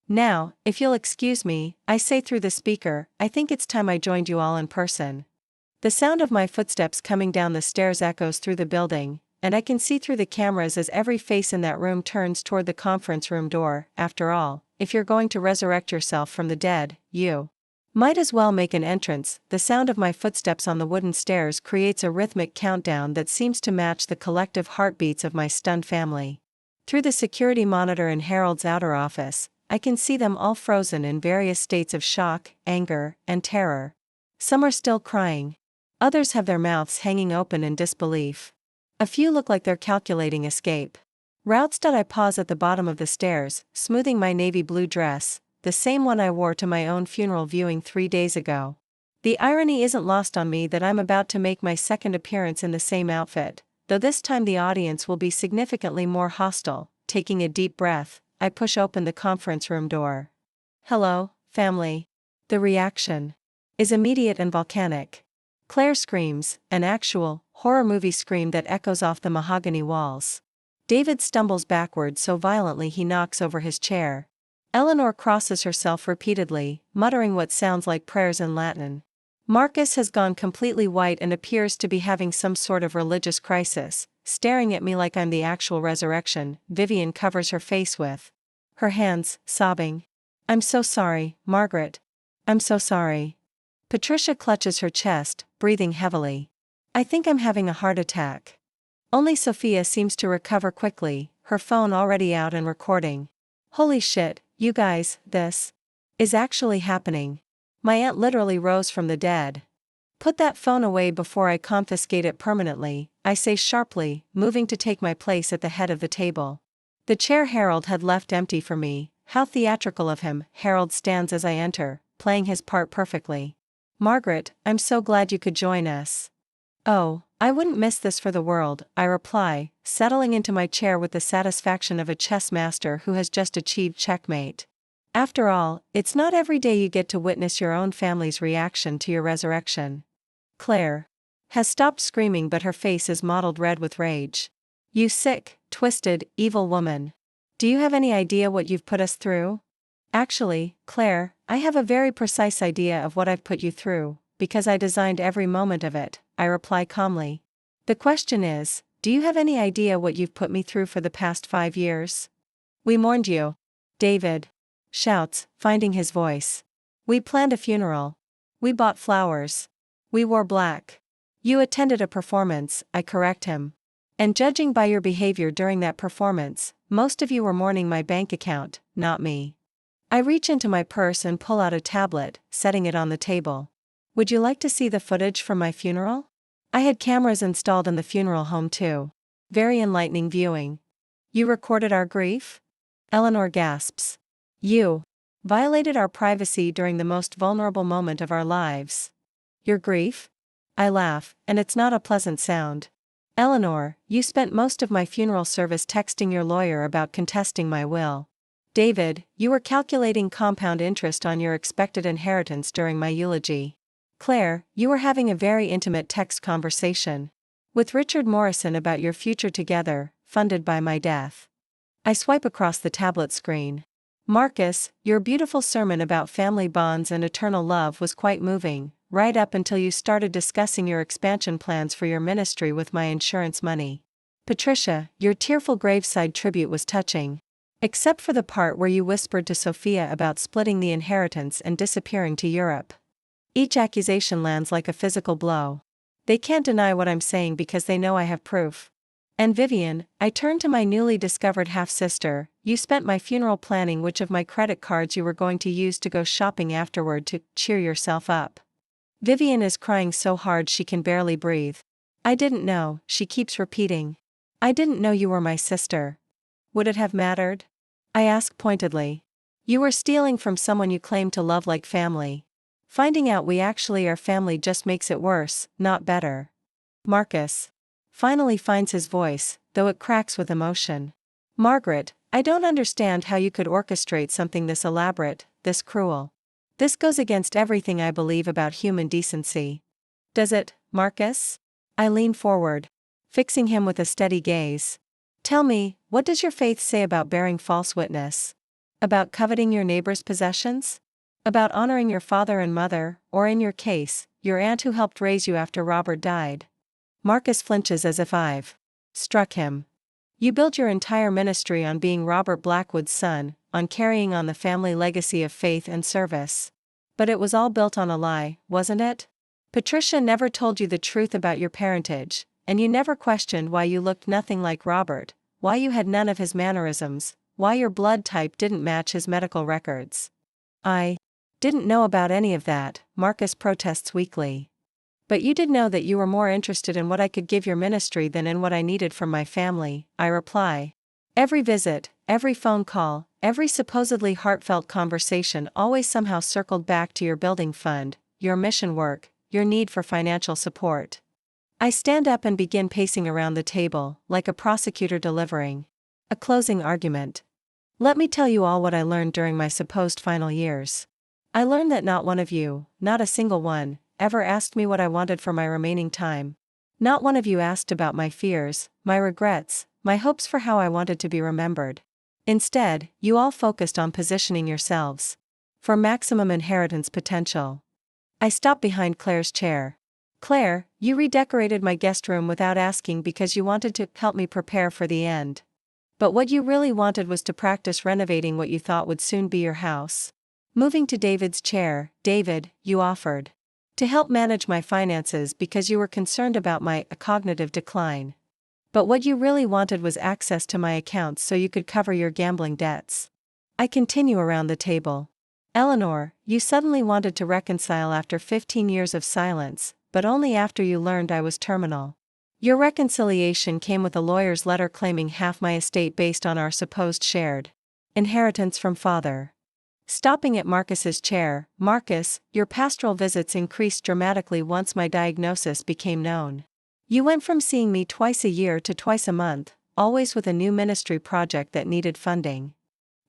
Now, if you'll excuse me, I say through the speaker, I think it's time I joined you all in person. The sound of my footsteps coming down the stairs echoes through the building, and I can see through the cameras as every face in that room turns toward the conference room door. After all, if you're going to resurrect yourself from the dead, you might as well make an entrance. The sound of my footsteps on the wooden stairs creates a rhythmic countdown that seems to match the collective heartbeats of my stunned family. Through the security monitor in Harold's outer office, I can see them all frozen in various states of shock, anger, and terror. Some are still crying. Others have their mouths hanging open in disbelief. A few look like they're calculating escape routes. I pause at the bottom of the stairs, smoothing my navy blue dress, the same one I wore to my own funeral viewing 3 days ago. The irony isn't lost on me that I'm about to make my second appearance in the same outfit, though this time the audience will be significantly more hostile. Taking a deep breath, I push open the conference room door. Hello, family. The reaction is immediate and volcanic. Claire screams, an actual, horror movie scream that echoes off the mahogany walls. David stumbles backward so violently he knocks over his chair. Eleanor crosses herself repeatedly, muttering what sounds like prayers in Latin. Marcus has gone completely white and appears to be having some sort of religious crisis, staring at me like I'm the actual resurrection. Vivian covers her face with her hands, sobbing. I'm so sorry, Margaret. I'm so sorry. Patricia clutches her chest, breathing heavily. I think I'm having a heart attack. Only Sophia seems to recover quickly, her phone already out and recording. Holy shit, you guys, this is actually happening. My aunt literally rose from the dead. Put that phone away before I confiscate it permanently, I say sharply, moving to take my place at the head of the table. The chair Harold had left empty for me. How theatrical of him. Harold stands as I enter, playing his part perfectly. Margaret, I'm so glad you could join us. Oh, I wouldn't miss this for the world, I reply, settling into my chair with the satisfaction of a chess master who has just achieved checkmate. After all, it's not every day you get to witness your own family's reaction to your resurrection. Claire has stopped screaming, but her face is mottled red with rage. You sick, twisted, evil woman. Do you have any idea what you've put us through? Actually, Claire, I have a very precise idea of what I've put you through, because I designed every moment of it, I reply calmly. The question is, do you have any idea what you've put me through for the past 5 years? We mourned you. David shouts, finding his voice. We planned a funeral. We bought flowers. We wore black. You attended a performance, I correct him. And judging by your behavior during that performance, most of you were mourning my bank account, not me. I reach into my purse and pull out a tablet, setting it on the table. Would you like to see the footage from my funeral? I had cameras installed in the funeral home too. Very enlightening viewing. You recorded our grief? Eleanor gasps. You violated our privacy during the most vulnerable moment of our lives. Your grief? I laugh, and it's not a pleasant sound. Eleanor, you spent most of my funeral service texting your lawyer about contesting my will. David, you were calculating compound interest on your expected inheritance during my eulogy. Claire, you were having a very intimate text conversation with Richard Morrison about your future together, funded by my death. I swipe across the tablet screen. Marcus, your beautiful sermon about family bonds and eternal love was quite moving, right up until you started discussing your expansion plans for your ministry with my insurance money. Patricia, your tearful graveside tribute was touching. Except for the part where you whispered to Sophia about splitting the inheritance and disappearing to Europe. Each accusation lands like a physical blow. They can't deny what I'm saying because they know I have proof. And Vivian, I turned to my newly discovered half-sister, you spent my funeral planning which of my credit cards you were going to use to go shopping afterward to cheer yourself up. Vivian is crying so hard she can barely breathe. I didn't know, she keeps repeating. I didn't know you were my sister. Would it have mattered? I ask pointedly. You were stealing from someone you claimed to love like family. Finding out we actually are family just makes it worse, not better. Marcus finally finds his voice, though it cracks with emotion. Margaret, I don't understand how you could orchestrate something this elaborate, this cruel. This goes against everything I believe about human decency. Does it, Marcus? I lean forward, fixing him with a steady gaze. Tell me, what does your faith say about bearing false witness? About coveting your neighbor's possessions? About honoring your father and mother, or in your case, your aunt who helped raise you after Robert died? Marcus flinches as if I've struck him. You built your entire ministry on being Robert Blackwood's son, on carrying on the family legacy of faith and service. But it was all built on a lie, wasn't it? Patricia never told you the truth about your parentage, and you never questioned why you looked nothing like Robert, why you had none of his mannerisms, why your blood type didn't match his medical records. I didn't know about any of that, Marcus protests weakly. But you did know that you were more interested in what I could give your ministry than in what I needed from my family, I reply. Every visit, every phone call, every supposedly heartfelt conversation always somehow circled back to your building fund, your mission work, your need for financial support. I stand up and begin pacing around the table, like a prosecutor delivering a closing argument. Let me tell you all what I learned during my supposed final years. I learned that not one of you, not a single one, ever asked me what I wanted for my remaining time. Not one of you asked about my fears, my regrets, my hopes for how I wanted to be remembered. Instead, you all focused on positioning yourselves for maximum inheritance potential. I stopped behind Claire's chair. Claire, you redecorated my guest room without asking because you wanted to help me prepare for the end. But what you really wanted was to practice renovating what you thought would soon be your house. Moving to David's chair, David, you offered to help manage my finances because you were concerned about my cognitive decline. But what you really wanted was access to my accounts so you could cover your gambling debts. I continue around the table. Eleanor, you suddenly wanted to reconcile after 15 years of silence, but only after you learned I was terminal. Your reconciliation came with a lawyer's letter claiming half my estate based on our supposed shared inheritance from father. Stopping at Marcus's chair, Marcus, your pastoral visits increased dramatically once my diagnosis became known. You went from seeing me twice a year to twice a month, always with a new ministry project that needed funding.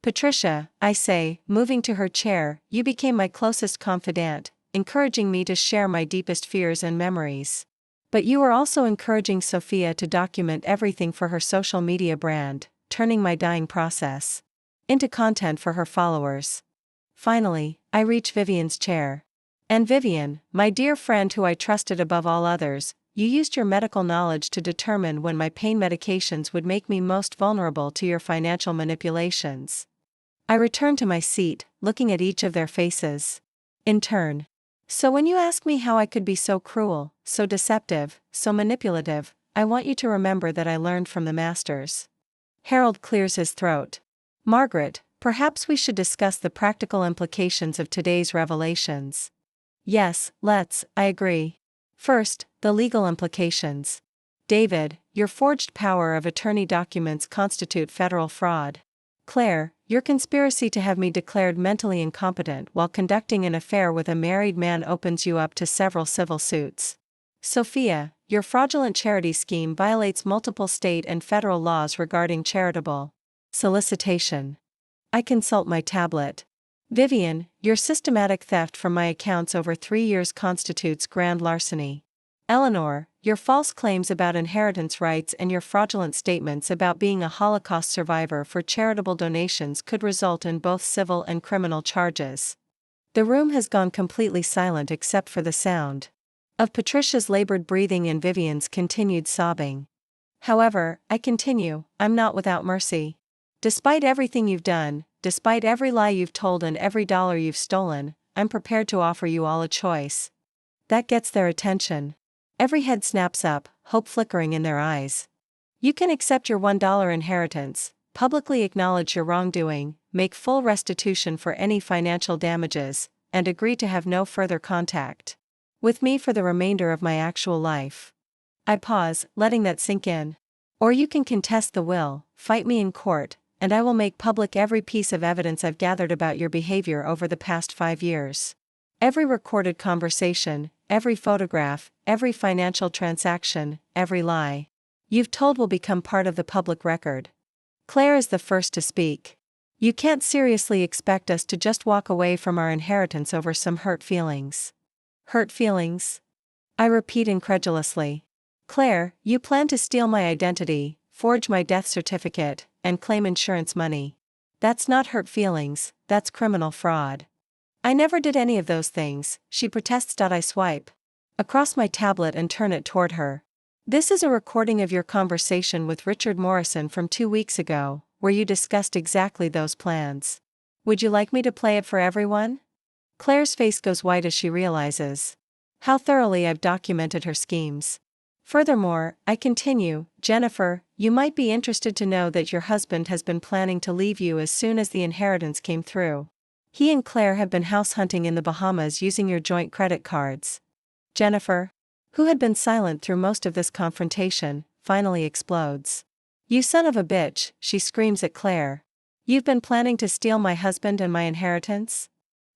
Patricia, I say, moving to her chair, you became my closest confidant, encouraging me to share my deepest fears and memories. But you were also encouraging Sophia to document everything for her social media brand, turning my dying process into content for her followers. Finally, I reach Vivian's chair. And Vivian, my dear friend who I trusted above all others, you used your medical knowledge to determine when my pain medications would make me most vulnerable to your financial manipulations. I return to my seat, looking at each of their faces in turn. So when you ask me how I could be so cruel, so deceptive, so manipulative, I want you to remember that I learned from the masters. Harold clears his throat. Margaret, perhaps we should discuss the practical implications of today's revelations. Yes, let's, I agree. First, the legal implications. David, your forged power of attorney documents constitute federal fraud. Claire, your conspiracy to have me declared mentally incompetent while conducting an affair with a married man opens you up to several civil suits. Sophia, your fraudulent charity scheme violates multiple state and federal laws regarding charitable solicitation. I consult my tablet. Vivian, your systematic theft from my accounts over 3 years constitutes grand larceny. Eleanor, your false claims about inheritance rights and your fraudulent statements about being a Holocaust survivor for charitable donations could result in both civil and criminal charges. The room has gone completely silent except for the sound of Patricia's labored breathing and Vivian's continued sobbing. However, I continue, I'm not without mercy. Despite everything you've done, despite every lie you've told and every dollar you've stolen, I'm prepared to offer you all a choice. That gets their attention. Every head snaps up, hope flickering in their eyes. You can accept your $1 inheritance, publicly acknowledge your wrongdoing, make full restitution for any financial damages, and agree to have no further contact with me for the remainder of my actual life. I pause, letting that sink in. Or you can contest the will, fight me in court, and I will make public every piece of evidence I've gathered about your behavior over the past 5 years. Every recorded conversation, every photograph, every financial transaction, every lie you've told will become part of the public record. Claire is the first to speak. You can't seriously expect us to just walk away from our inheritance over some hurt feelings. Hurt feelings? I repeat incredulously. Claire, you plan to steal my identity, forge my death certificate, and claim insurance money. That's not hurt feelings, that's criminal fraud. I never did any of those things, she protests. I swipe across my tablet and turn it toward her. This is a recording of your conversation with Richard Morrison from 2 weeks ago, where you discussed exactly those plans. Would you like me to play it for everyone? Claire's face goes white as she realizes how thoroughly I've documented her schemes. Furthermore, I continue, Jennifer, you might be interested to know that your husband has been planning to leave you as soon as the inheritance came through. He and Claire have been house hunting in the Bahamas using your joint credit cards. Jennifer, who had been silent through most of this confrontation, finally explodes. You son of a bitch, she screams at Claire. You've been planning to steal my husband and my inheritance?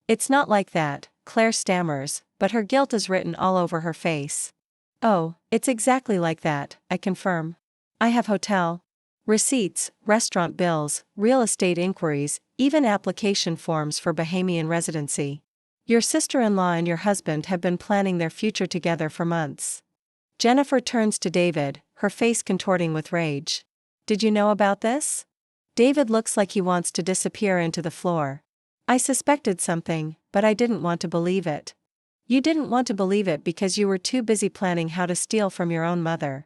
It's not like that, Claire stammers, but her guilt is written all over her face. Oh, it's exactly like that, I confirm. I have hotel receipts, restaurant bills, real estate inquiries, even application forms for Bahamian residency. Your sister-in-law and your husband have been planning their future together for months. Jennifer turns to David, her face contorting with rage. Did you know about this? David looks like he wants to disappear into the floor. I suspected something, but I didn't want to believe it. You didn't want to believe it because you were too busy planning how to steal from your own mother.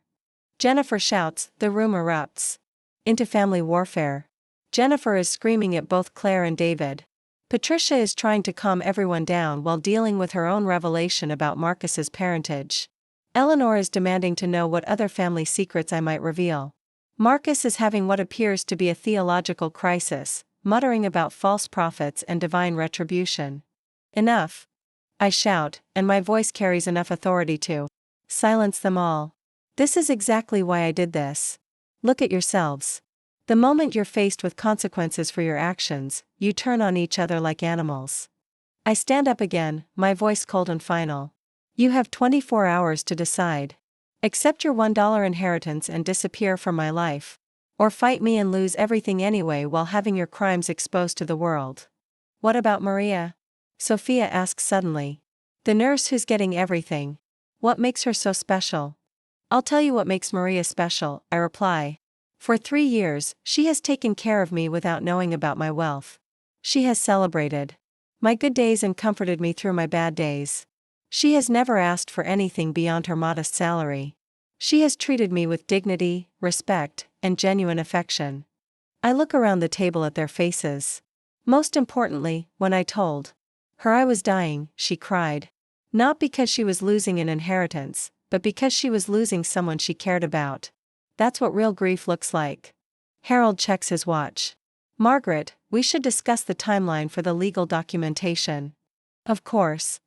Jennifer shouts, the room erupts into family warfare. Jennifer is screaming at both Claire and David. Patricia is trying to calm everyone down while dealing with her own revelation about Marcus's parentage. Eleanor is demanding to know what other family secrets I might reveal. Marcus is having what appears to be a theological crisis, muttering about false prophets and divine retribution. Enough! I shout, and my voice carries enough authority to silence them all. This is exactly why I did this. Look at yourselves. The moment you're faced with consequences for your actions, you turn on each other like animals. I stand up again, my voice cold and final. You have 24 hours to decide. Accept your $1 inheritance and disappear from my life. Or fight me and lose everything anyway while having your crimes exposed to the world. What about Maria? Sophia asks suddenly. The nurse who's getting everything. What makes her so special? I'll tell you what makes Maria special, I reply. For 3 years, she has taken care of me without knowing about my wealth. She has celebrated my good days and comforted me through my bad days. She has never asked for anything beyond her modest salary. She has treated me with dignity, respect, and genuine affection. I look around the table at their faces. Most importantly, when I told her I was dying, she cried. Not because she was losing an inheritance, but because she was losing someone she cared about. That's what real grief looks like. Harold checks his watch. Margaret, we should discuss the timeline for the legal documentation. Of course.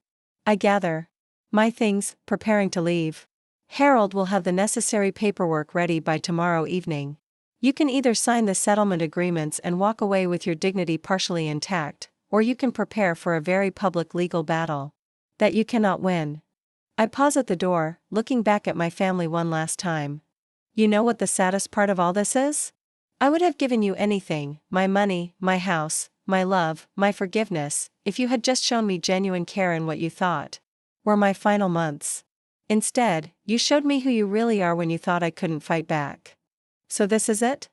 I gather my things, preparing to leave. Harold will have the necessary paperwork ready by tomorrow evening. You can either sign the settlement agreements and walk away with your dignity partially intact, or you can prepare for a very public legal battle that you cannot win. I pause at the door, looking back at my family one last time. You know what the saddest part of all this is? I would have given you anything, my money, my house, my love, my forgiveness, if you had just shown me genuine care in what you thought were my final months. Instead, you showed me who you really are when you thought I couldn't fight back. So this is it?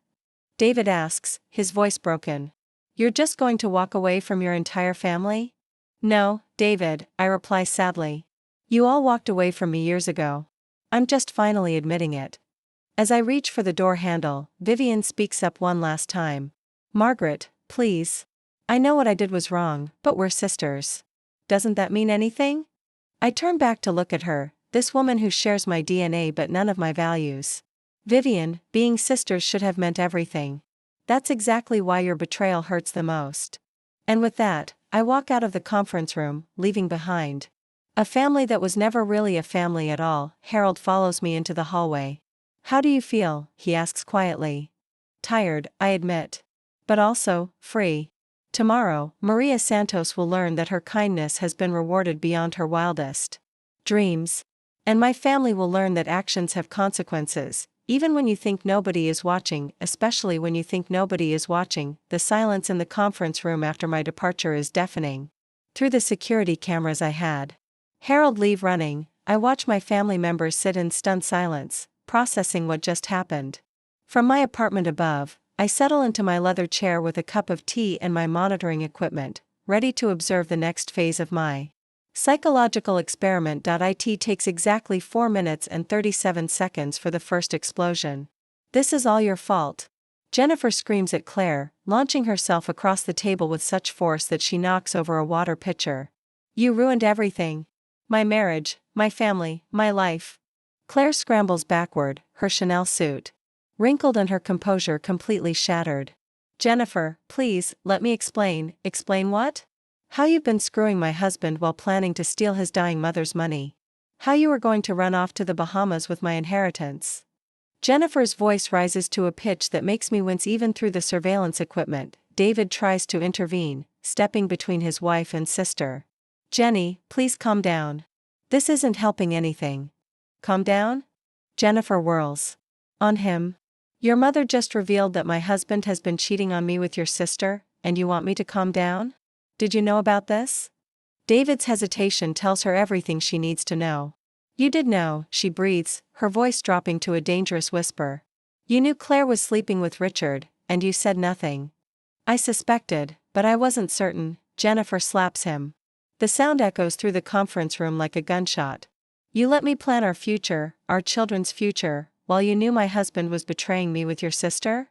David asks, his voice broken. You're just going to walk away from your entire family? No, David, I reply sadly. You all walked away from me years ago. I'm just finally admitting it. As I reach for the door handle, Vivian speaks up one last time. Margaret, please. I know what I did was wrong, but we're sisters. Doesn't that mean anything? I turn back to look at her, this woman who shares my DNA but none of my values. Vivian, being sisters should have meant everything. That's exactly why your betrayal hurts the most. And with that, I walk out of the conference room, leaving behind a family that was never really a family at all. Harold follows me into the hallway. How do you feel? He asks quietly. Tired, I admit. But also, free. Tomorrow, Maria Santos will learn that her kindness has been rewarded beyond her wildest dreams. And my family will learn that actions have consequences, even when you think nobody is watching, especially when you think nobody is watching. The silence in the conference room after my departure is deafening. Through the security cameras I had Harold leave running, I watch my family members sit in stunned silence, processing what just happened. From my apartment above, I settle into my leather chair with a cup of tea and my monitoring equipment, ready to observe the next phase of my psychological experiment. It takes exactly 4 minutes and 37 seconds for the first explosion. This is all your fault. Jennifer screams at Claire, launching herself across the table with such force that she knocks over a water pitcher. You ruined everything. My marriage, my family, my life. Claire scrambles backward, her Chanel suit wrinkled and her composure completely shattered. Jennifer, please, let me explain. Explain what? How you've been screwing my husband while planning to steal his dying mother's money. How you were going to run off to the Bahamas with my inheritance. Jennifer's voice rises to a pitch that makes me wince even through the surveillance equipment. David tries to intervene, stepping between his wife and sister. Jenny, please calm down. This isn't helping anything. Calm down? Jennifer whirls on him. Your mother just revealed that my husband has been cheating on me with your sister, and you want me to calm down? Did you know about this? David's hesitation tells her everything she needs to know. You did know, she breathes, her voice dropping to a dangerous whisper. You knew Claire was sleeping with Richard, and you said nothing. I suspected, but I wasn't certain. Jennifer slaps him. The sound echoes through the conference room like a gunshot. You let me plan our future, our children's future, while you knew my husband was betraying me with your sister?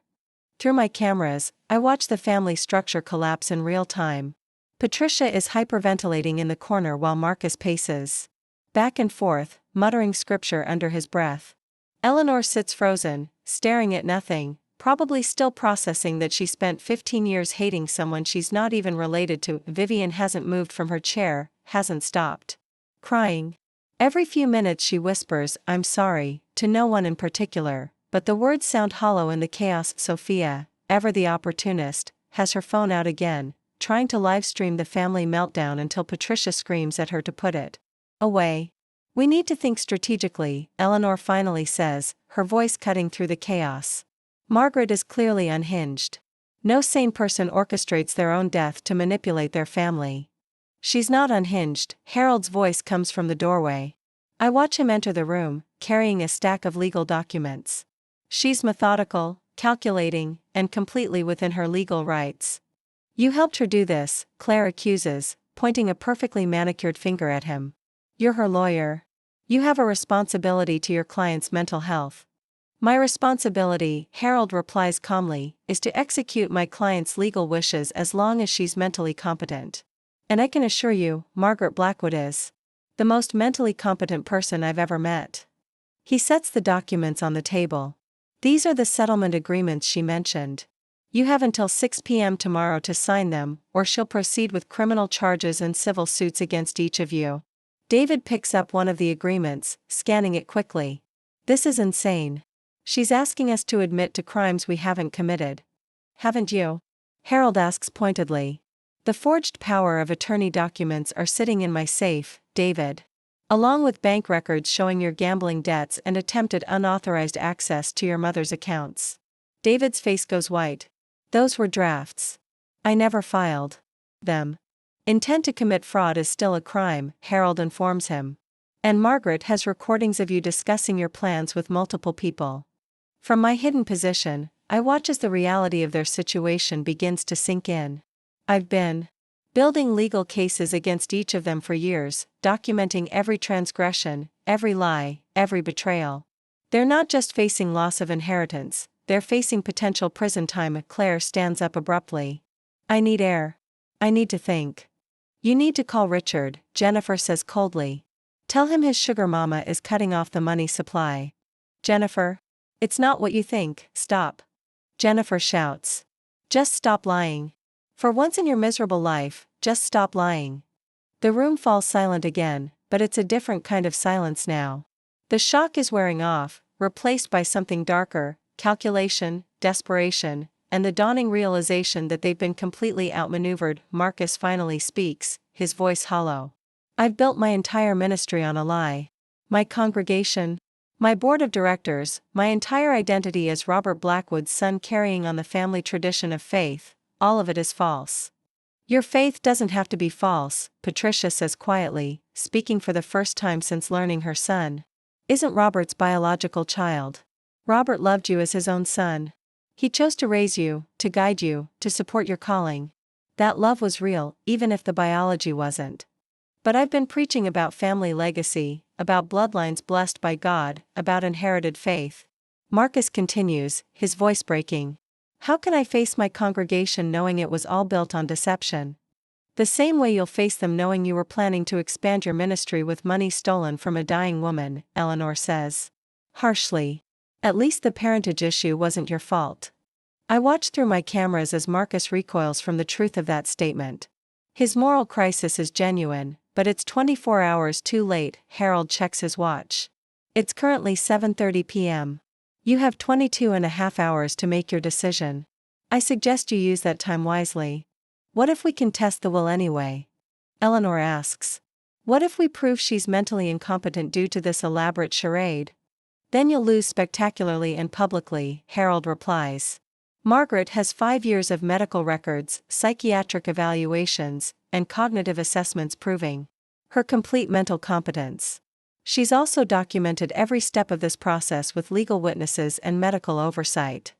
Through my cameras, I watch the family structure collapse in real time. Patricia is hyperventilating in the corner while Marcus paces back and forth, muttering scripture under his breath. Eleanor sits frozen, staring at nothing, probably still processing that she spent 15 years hating someone she's not even related to. Vivian hasn't moved from her chair, hasn't stopped crying. Every few minutes she whispers, I'm sorry, to no one in particular, but the words sound hollow in the chaos. Sophia, ever the opportunist, has her phone out again, trying to livestream the family meltdown until Patricia screams at her to put it away. We need to think strategically, Eleanor finally says, her voice cutting through the chaos. Margaret is clearly unhinged. No sane person orchestrates their own death to manipulate their family. She's not unhinged. Harold's voice comes from the doorway. I watch him enter the room, carrying a stack of legal documents. She's methodical, calculating, and completely within her legal rights. You helped her do this, Claire accuses, pointing a perfectly manicured finger at him. You're her lawyer. You have a responsibility to your client's mental health. My responsibility, Harold replies calmly, is to execute my client's legal wishes as long as she's mentally competent. And I can assure you, Margaret Blackwood is the most mentally competent person I've ever met. He sets the documents on the table. These are the settlement agreements she mentioned. You have until 6 p.m. tomorrow to sign them, or she'll proceed with criminal charges and civil suits against each of you. David picks up one of the agreements, scanning it quickly. This is insane. She's asking us to admit to crimes we haven't committed. Haven't you? Harold asks pointedly. The forged power of attorney documents are sitting in my safe, David. Along with bank records showing your gambling debts and attempted unauthorized access to your mother's accounts. David's face goes white. Those were drafts. I never filed them. Intent to commit fraud is still a crime, Harold informs him. And Margaret has recordings of you discussing your plans with multiple people. From my hidden position, I watch as the reality of their situation begins to sink in. I've been building legal cases against each of them for years, documenting every transgression, every lie, every betrayal. They're not just facing loss of inheritance, they're facing potential prison time. Claire stands up abruptly. I need air. I need to think. You need to call Richard, Jennifer says coldly. Tell him his sugar mama is cutting off the money supply. Jennifer? It's not what you think, stop. Jennifer shouts. Just stop lying. For once in your miserable life, just stop lying. The room falls silent again, but it's a different kind of silence now. The shock is wearing off, replaced by something darker, calculation, desperation, and the dawning realization that they've been completely outmaneuvered. Marcus finally speaks, his voice hollow. I've built my entire ministry on a lie. My congregation, my board of directors, my entire identity as Robert Blackwood's son carrying on the family tradition of faith, all of it is false. Your faith doesn't have to be false, Patricia says quietly, speaking for the first time since learning her son isn't Robert's biological child. Robert loved you as his own son. He chose to raise you, to guide you, to support your calling. That love was real, even if the biology wasn't. But I've been preaching about family legacy, about bloodlines blessed by God, about inherited faith. Marcus continues, his voice breaking. How can I face my congregation knowing it was all built on deception? The same way you'll face them knowing you were planning to expand your ministry with money stolen from a dying woman, Eleanor says. Harshly. At least the parentage issue wasn't your fault. I watch through my cameras as Marcus recoils from the truth of that statement. His moral crisis is genuine, but it's 24 hours too late. Harold checks his watch. It's currently 7:30 p.m. You have 22 and a half hours to make your decision. I suggest you use that time wisely. What if we can test the will anyway? Eleanor asks. What if we prove she's mentally incompetent due to this elaborate charade? Then you'll lose spectacularly and publicly, Harold replies. Margaret has 5 years of medical records, psychiatric evaluations, and cognitive assessments proving her complete mental competence. She's also documented every step of this process with legal witnesses and medical oversight.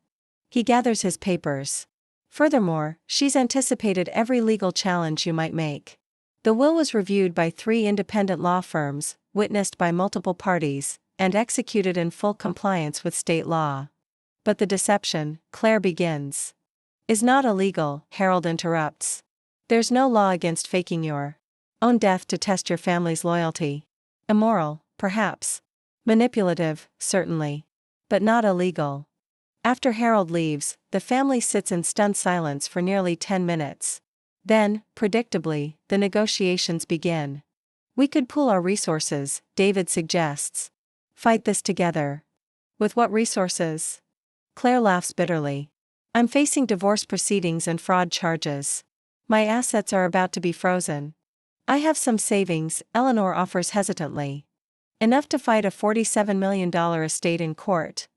He gathers his papers. Furthermore, she's anticipated every legal challenge you might make. The will was reviewed by 3 independent law firms, witnessed by multiple parties, and executed in full compliance with state law. But the deception, Claire begins, is not illegal, Harold interrupts. There's no law against faking your own death to test your family's loyalty. Immoral, perhaps. Manipulative, certainly. But not illegal. After Harold leaves, the family sits in stunned silence for nearly 10 minutes. Then, predictably, the negotiations begin. We could pool our resources, David suggests. Fight this together. With what resources? Claire laughs bitterly. I'm facing divorce proceedings and fraud charges. My assets are about to be frozen. I have some savings, Eleanor offers hesitantly. Enough to fight a $47 million estate in court.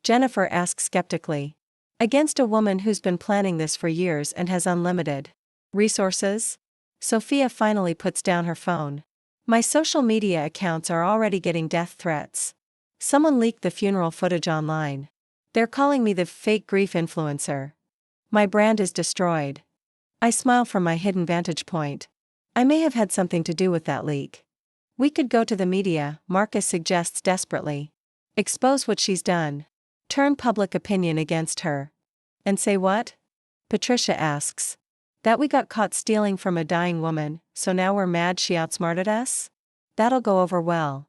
Jennifer asks skeptically. Against a woman who's been planning this for years and has unlimited resources? Sophia finally puts down her phone. My social media accounts are already getting death threats. Someone leaked the funeral footage online. They're calling me the fake grief influencer. My brand is destroyed. I smile from my hidden vantage point. I may have had something to do with that leak. We could go to the media, Marcus suggests desperately. Expose what she's done. Turn public opinion against her. And say what? Patricia asks. That we got caught stealing from a dying woman, so now we're mad she outsmarted us? That'll go over well.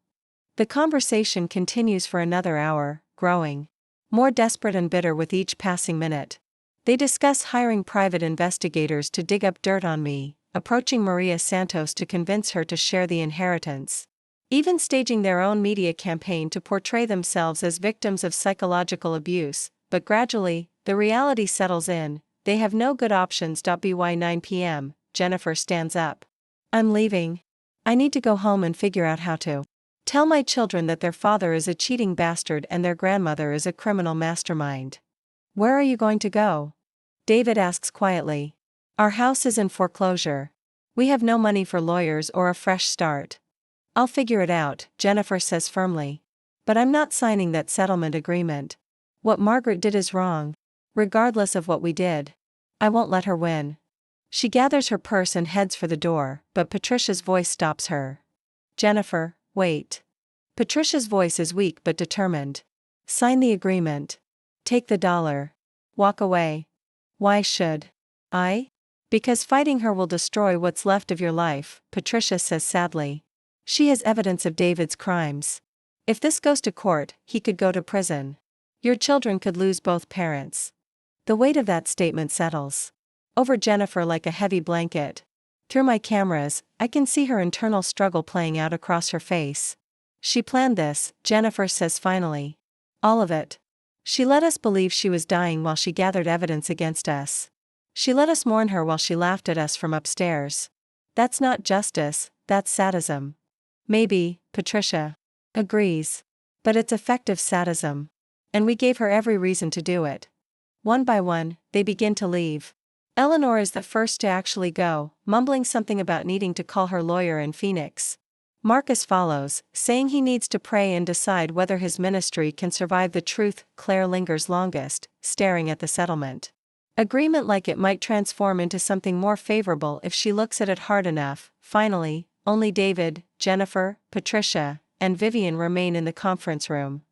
The conversation continues for another hour, growing more desperate and bitter with each passing minute. They discuss hiring private investigators to dig up dirt on me, approaching Maria Santos to convince her to share the inheritance. Even staging their own media campaign to portray themselves as victims of psychological abuse, but gradually, the reality settles in. They have no good options. By 9 p.m., Jennifer stands up. I'm leaving. I need to go home and figure out how to tell my children that their father is a cheating bastard and their grandmother is a criminal mastermind. Where are you going to go? David asks quietly. Our house is in foreclosure. We have no money for lawyers or a fresh start. I'll figure it out, Jennifer says firmly. But I'm not signing that settlement agreement. What Margaret did is wrong. Regardless of what we did. I won't let her win. She gathers her purse and heads for the door, but Patricia's voice stops her. Jennifer, wait. Patricia's voice is weak but determined. Sign the agreement. Take the dollar. Walk away. Why should I? Because fighting her will destroy what's left of your life, Patricia says sadly. She has evidence of David's crimes. If this goes to court, he could go to prison. Your children could lose both parents. The weight of that statement settles over Jennifer like a heavy blanket. Through my cameras, I can see her internal struggle playing out across her face. She planned this, Jennifer says finally. All of it. She let us believe she was dying while she gathered evidence against us. She let us mourn her while she laughed at us from upstairs. That's not justice, that's sadism. Maybe, Patricia agrees. But it's effective sadism. And we gave her every reason to do it. One by one, they begin to leave. Eleanor is the first to actually go, mumbling something about needing to call her lawyer in Phoenix. Marcus follows, saying he needs to pray and decide whether his ministry can survive the truth. Claire lingers longest, staring at the settlement. Agreement like it might transform into something more favorable if she looks at it hard enough. Finally, only David, Jennifer, Patricia, and Vivian remain in the conference room.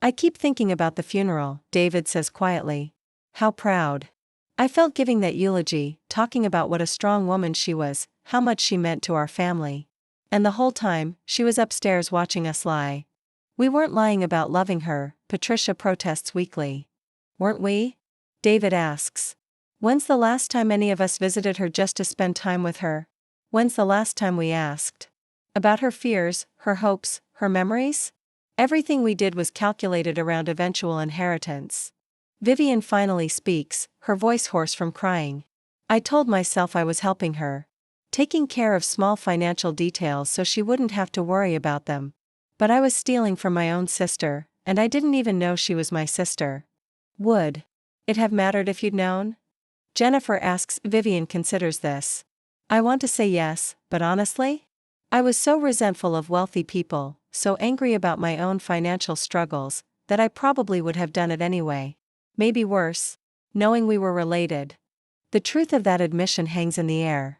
I keep thinking about the funeral, David says quietly. How proud I felt giving that eulogy, talking about what a strong woman she was, how much she meant to our family. And the whole time, she was upstairs watching us lie. We weren't lying about loving her, Patricia protests weakly. Weren't we? David asks. When's the last time any of us visited her just to spend time with her? When's the last time we asked about her fears, her hopes, her memories? Everything we did was calculated around eventual inheritance. Vivian finally speaks, her voice hoarse from crying. I told myself I was helping her, taking care of small financial details so she wouldn't have to worry about them. But I was stealing from my own sister, and I didn't even know she was my sister. Would it have mattered if you'd known? Jennifer asks. Vivian considers this. I want to say yes, but honestly? I was so resentful of wealthy people, so angry about my own financial struggles, that I probably would have done it anyway. Maybe worse, knowing we were related. The truth of that admission hangs in the air.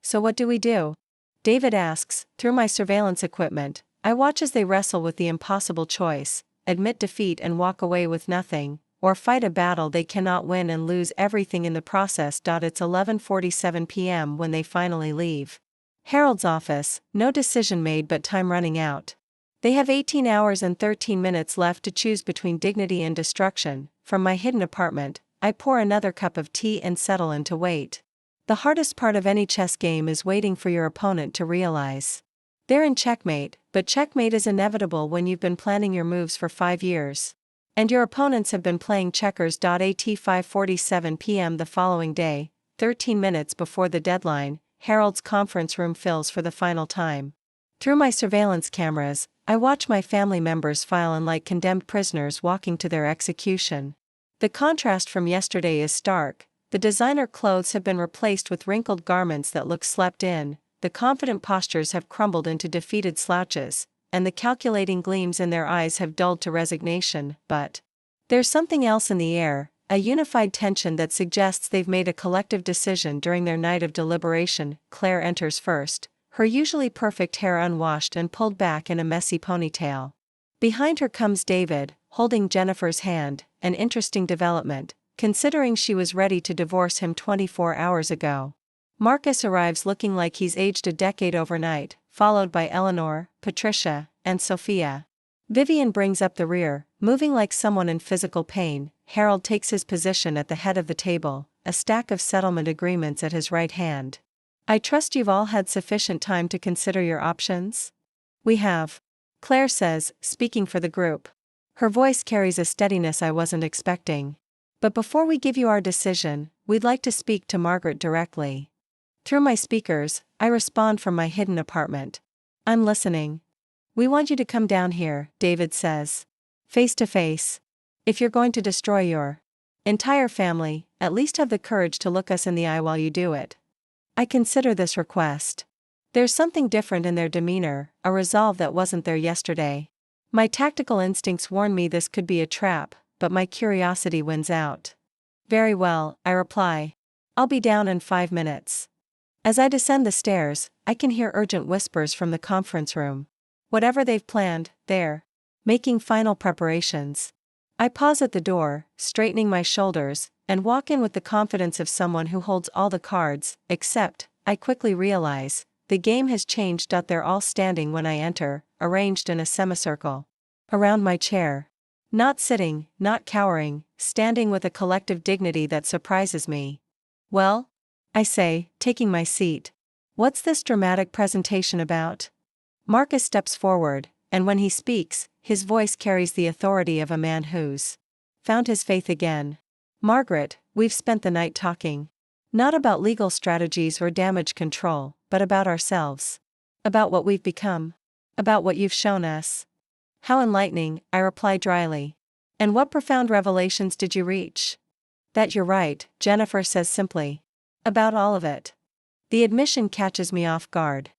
So what do we do? David asks. Through my surveillance equipment, I watch as they wrestle with the impossible choice, admit defeat and walk away with nothing, or fight a battle they cannot win and lose everything in the process. It's 11:47 p.m. when they finally leave Harold's office, no decision made but time running out. They have 18 hours and 13 minutes left to choose between dignity and destruction. From my hidden apartment, I pour another cup of tea and settle in to wait. The hardest part of any chess game is waiting for your opponent to realize they're in checkmate, but checkmate is inevitable when you've been planning your moves for 5 years. And your opponents have been playing checkers. At 5:47 p.m. the following day, 13 minutes before the deadline, Harold's conference room fills for the final time. Through my surveillance cameras, I watch my family members file in like condemned prisoners walking to their execution. The contrast from yesterday is stark. The designer clothes have been replaced with wrinkled garments that look slept in, the confident postures have crumbled into defeated slouches, and the calculating gleams in their eyes have dulled to resignation. But there's something else in the air, a unified tension that suggests they've made a collective decision during their night of deliberation. Claire enters first, her usually perfect hair unwashed and pulled back in a messy ponytail. Behind her comes David, holding Jennifer's hand, an interesting development, considering she was ready to divorce him 24 hours ago. Marcus arrives looking like he's aged a decade overnight, followed by Eleanor, Patricia, and Sophia. Vivian brings up the rear, moving like someone in physical pain. Harold takes his position at the head of the table, a stack of settlement agreements at his right hand. I trust you've all had sufficient time to consider your options? We have, Claire says, speaking for the group. Her voice carries a steadiness I wasn't expecting. But before we give you our decision, we'd like to speak to Margaret directly. Through my speakers, I respond from my hidden apartment. I'm listening. We want you to come down here, David says. Face to face. If you're going to destroy your entire family, at least have the courage to look us in the eye while you do it. I consider this request. There's something different in their demeanor, a resolve that wasn't there yesterday. My tactical instincts warn me this could be a trap, but my curiosity wins out. Very well, I reply. I'll be down in 5 minutes. As I descend the stairs, I can hear urgent whispers from the conference room. Whatever they've planned, they're making final preparations. I pause at the door, straightening my shoulders, and walk in with the confidence of someone who holds all the cards, except, I quickly realize, the game has changed. They're all standing when I enter, arranged in a semicircle around my chair. Not sitting, not cowering, standing with a collective dignity that surprises me. Well? I say, taking my seat. What's this dramatic presentation about? Marcus steps forward, and when he speaks, his voice carries the authority of a man who's found his faith again. Margaret, we've spent the night talking. Not about legal strategies or damage control, but about ourselves. About what we've become. About what you've shown us. How enlightening, I reply dryly. And what profound revelations did you reach? That you're right, Jennifer says simply. About all of it. The admission catches me off guard.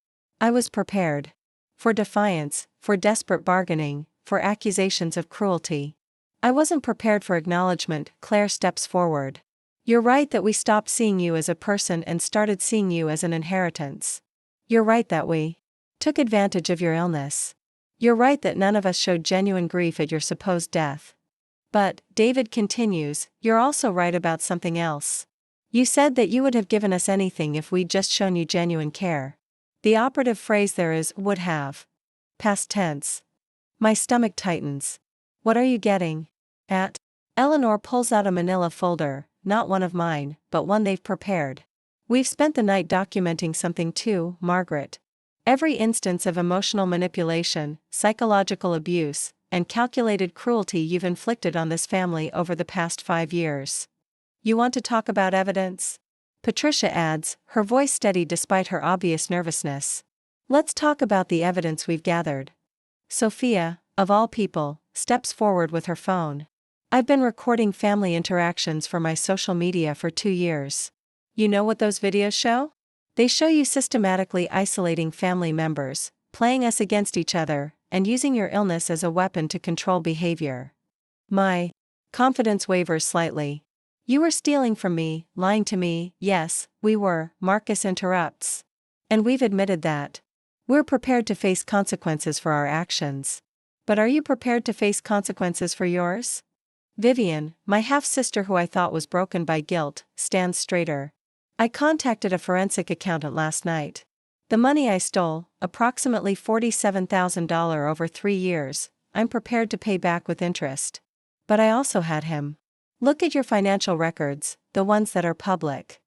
I was prepared. For defiance, for desperate bargaining, for accusations of cruelty. I wasn't prepared for acknowledgement. Claire steps forward. You're right that we stopped seeing you as a person and started seeing you as an inheritance. You're right that we took advantage of your illness. You're right that none of us showed genuine grief at your supposed death. But, David continues, you're also right about something else. You said that you would have given us anything if we'd just shown you genuine care. The operative phrase there is would have. Past tense. My stomach tightens. What are you getting at? Eleanor pulls out a manila folder, not one of mine, but one they've prepared. We've spent the night documenting something too, Margaret. Every instance of emotional manipulation, psychological abuse, and calculated cruelty you've inflicted on this family over the past 5 years. You want to talk about evidence? Patricia adds, her voice steady despite her obvious nervousness. Let's talk about the evidence we've gathered. Sophia, of all people, steps forward with her phone. I've been recording family interactions for my social media for 2 years. You know what those videos show? They show you systematically isolating family members, playing us against each other, and using your illness as a weapon to control behavior. My confidence wavers slightly. You were stealing from me, lying to me. Yes, we were, Marcus interrupts. And we've admitted that. We're prepared to face consequences for our actions. But are you prepared to face consequences for yours? Vivian, my half-sister who I thought was broken by guilt, stands straighter. I contacted a forensic accountant last night. The money I stole, approximately $47,000 over 3 years, I'm prepared to pay back with interest. But I also had him. Look at your financial records, the ones that are public.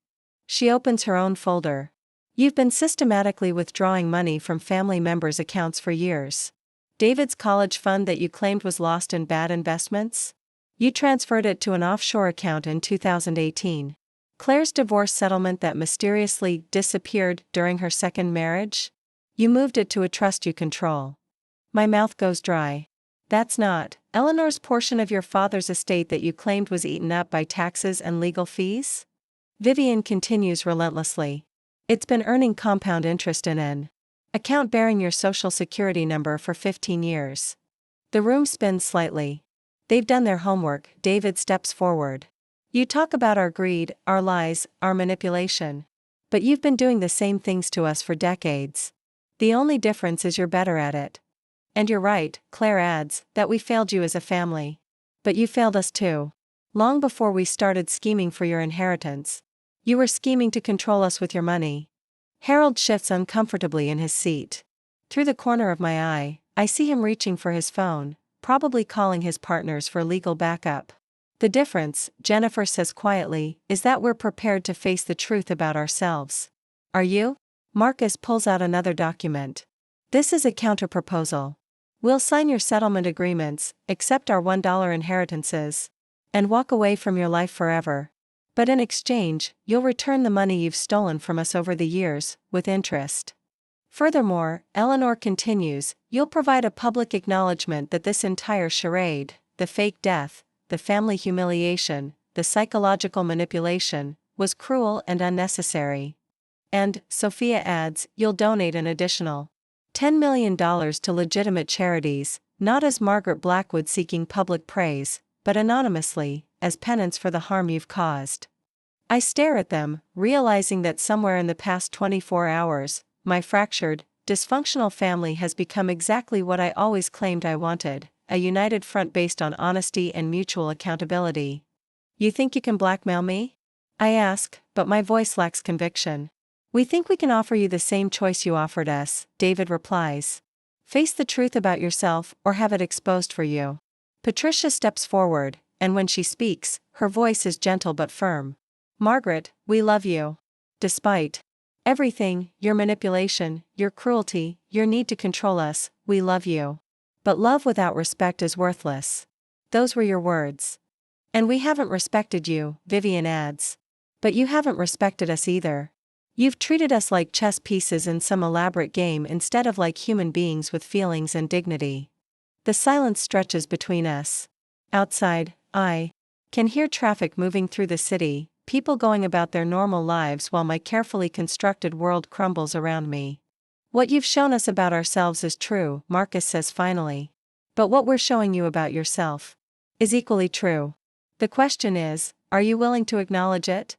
She opens her own folder. You've been systematically withdrawing money from family members' accounts for years. David's college fund that you claimed was lost in bad investments? You transferred it to an offshore account in 2018. Claire's divorce settlement that mysteriously disappeared during her second marriage? You moved it to a trust you control. My mouth goes dry. That's not Eleanor's portion of your father's estate that you claimed was eaten up by taxes and legal fees? Vivian continues relentlessly. It's been earning compound interest in an account bearing your social security number for 15 years. The room spins slightly. They've done their homework. David steps forward. You talk about our greed, our lies, our manipulation. But you've been doing the same things to us for decades. The only difference is you're better at it. And you're right, Claire adds, that we failed you as a family. But you failed us too. Long before we started scheming for your inheritance. You were scheming to control us with your money. Harold shifts uncomfortably in his seat. Through the corner of my eye, I see him reaching for his phone, probably calling his partners for legal backup. The difference, Jennifer says quietly, is that we're prepared to face the truth about ourselves. Are you? Marcus pulls out another document. This is a counterproposal. We'll sign your settlement agreements, accept our $1 inheritances, and walk away from your life forever. But in exchange, you'll return the money you've stolen from us over the years, with interest. Furthermore, Eleanor continues, you'll provide a public acknowledgement that this entire charade, the fake death, the family humiliation, the psychological manipulation, was cruel and unnecessary. And, Sophia adds, you'll donate an additional $10 million to legitimate charities, not as Margaret Blackwood seeking public praise, but anonymously, as penance for the harm you've caused. I stare at them, realizing that somewhere in the past 24 hours, my fractured, dysfunctional family has become exactly what I always claimed I wanted, a united front based on honesty and mutual accountability. You think you can blackmail me? I ask, but my voice lacks conviction. We think we can offer you the same choice you offered us, David replies. Face the truth about yourself or have it exposed for you. Patricia steps forward, and when she speaks, her voice is gentle but firm. Margaret, we love you. Despite everything, your manipulation, your cruelty, your need to control us, we love you. But love without respect is worthless. Those were your words. And we haven't respected you, Vivian adds. But you haven't respected us either. You've treated us like chess pieces in some elaborate game instead of like human beings with feelings and dignity. The silence stretches between us. Outside, I can hear traffic moving through the city, people going about their normal lives while my carefully constructed world crumbles around me. What you've shown us about ourselves is true, Marcus says finally. But what we're showing you about yourself is equally true. The question is, are you willing to acknowledge it?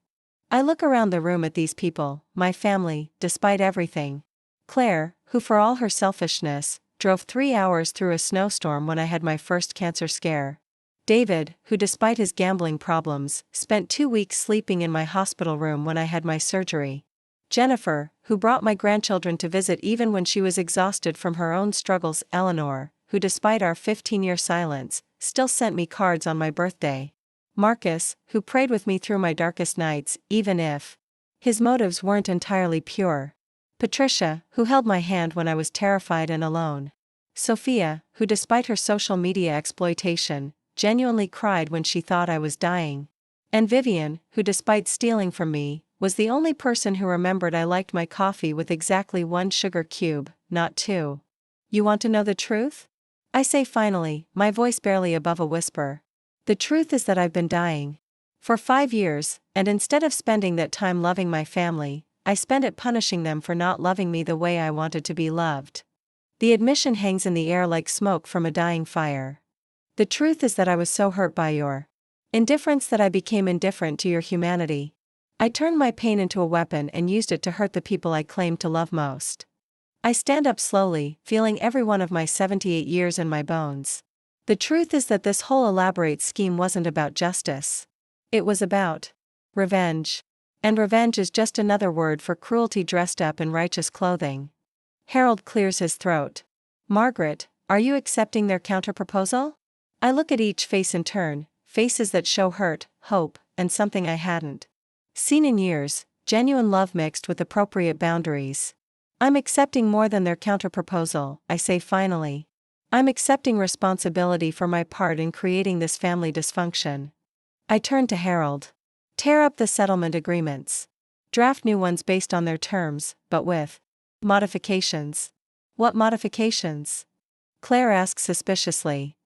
I look around the room at these people, my family, despite everything. Claire, who for all her selfishness, drove 3 hours through a snowstorm when I had my first cancer scare. David, who despite his gambling problems, spent 2 weeks sleeping in my hospital room when I had my surgery. Jennifer, who brought my grandchildren to visit even when she was exhausted from her own struggles. Eleanor, who despite our 15-year silence, still sent me cards on my birthday. Marcus, who prayed with me through my darkest nights, even if his motives weren't entirely pure. Patricia, who held my hand when I was terrified and alone. Sophia, who despite her social media exploitation, genuinely cried when she thought I was dying. And Vivian, who despite stealing from me, was the only person who remembered I liked my coffee with exactly 1 sugar cube, not 2. You want to know the truth? I say finally, my voice barely above a whisper. The truth is that I've been dying for 5 years, and instead of spending that time loving my family, I spent it punishing them for not loving me the way I wanted to be loved. The admission hangs in the air like smoke from a dying fire. The truth is that I was so hurt by your indifference that I became indifferent to your humanity. I turned my pain into a weapon and used it to hurt the people I claimed to love most. I stand up slowly, feeling every one of my 78 years in my bones. The truth is that this whole elaborate scheme wasn't about justice. It was about revenge. And revenge is just another word for cruelty dressed up in righteous clothing. Harold clears his throat. Margaret, are you accepting their counterproposal? I look at each face in turn, faces that show hurt, hope, and something I hadn't seen in years, genuine love mixed with appropriate boundaries. I'm accepting more than their counterproposal, I say finally. I'm accepting responsibility for my part in creating this family dysfunction. I turn to Harold. Tear up the settlement agreements. Draft new ones based on their terms, but with modifications. What modifications? Claire asks suspiciously.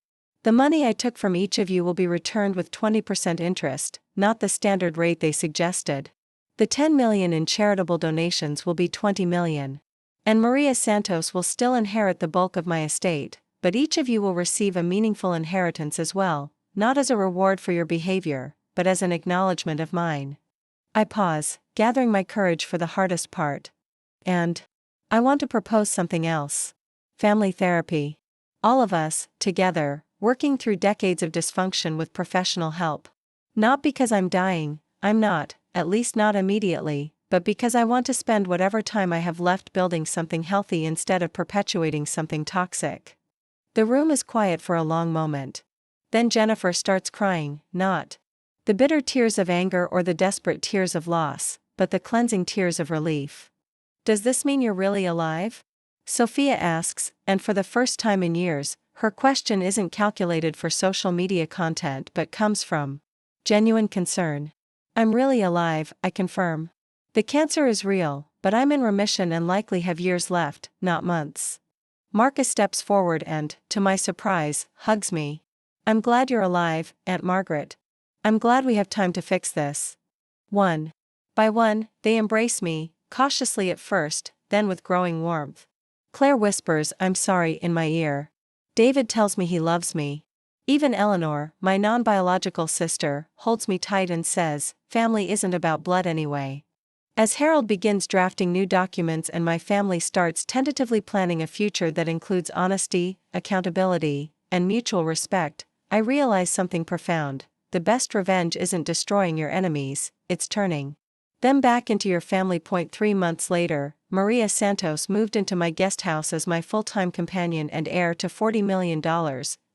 The money I took from each of you will be returned with 20% interest, not the standard rate they suggested. The $10 million in charitable donations will be $20 million. And Maria Santos will still inherit the bulk of my estate, but each of you will receive a meaningful inheritance as well, not as a reward for your behavior, but as an acknowledgement of mine. I pause, gathering my courage for the hardest part. And I want to propose something else. Family therapy. All of us, together, working through decades of dysfunction with professional help. Not because I'm dying, I'm not, at least not immediately, but because I want to spend whatever time I have left building something healthy instead of perpetuating something toxic. The room is quiet for a long moment. Then Jennifer starts crying, not the bitter tears of anger or the desperate tears of loss, but the cleansing tears of relief. Does this mean you're really alive? Sophia asks, and for the first time in years, her question isn't calculated for social media content but comes from genuine concern. I'm really alive, I confirm. The cancer is real, but I'm in remission and likely have years left, not months. Marcus steps forward and, to my surprise, hugs me. I'm glad you're alive, Aunt Margaret. I'm glad we have time to fix this. One by one, they embrace me, cautiously at first, then with growing warmth. Claire whispers, "I'm sorry," in my ear. David tells me he loves me. Even Eleanor, my non-biological sister, holds me tight and says, "Family isn't about blood anyway." As Harold begins drafting new documents and my family starts tentatively planning a future that includes honesty, accountability, and mutual respect, I realized something profound. The best revenge isn't destroying your enemies, it's turning them back into your family. 3 months later, Maria Santos moved into my guest house as my full-time companion and heir to $40 million,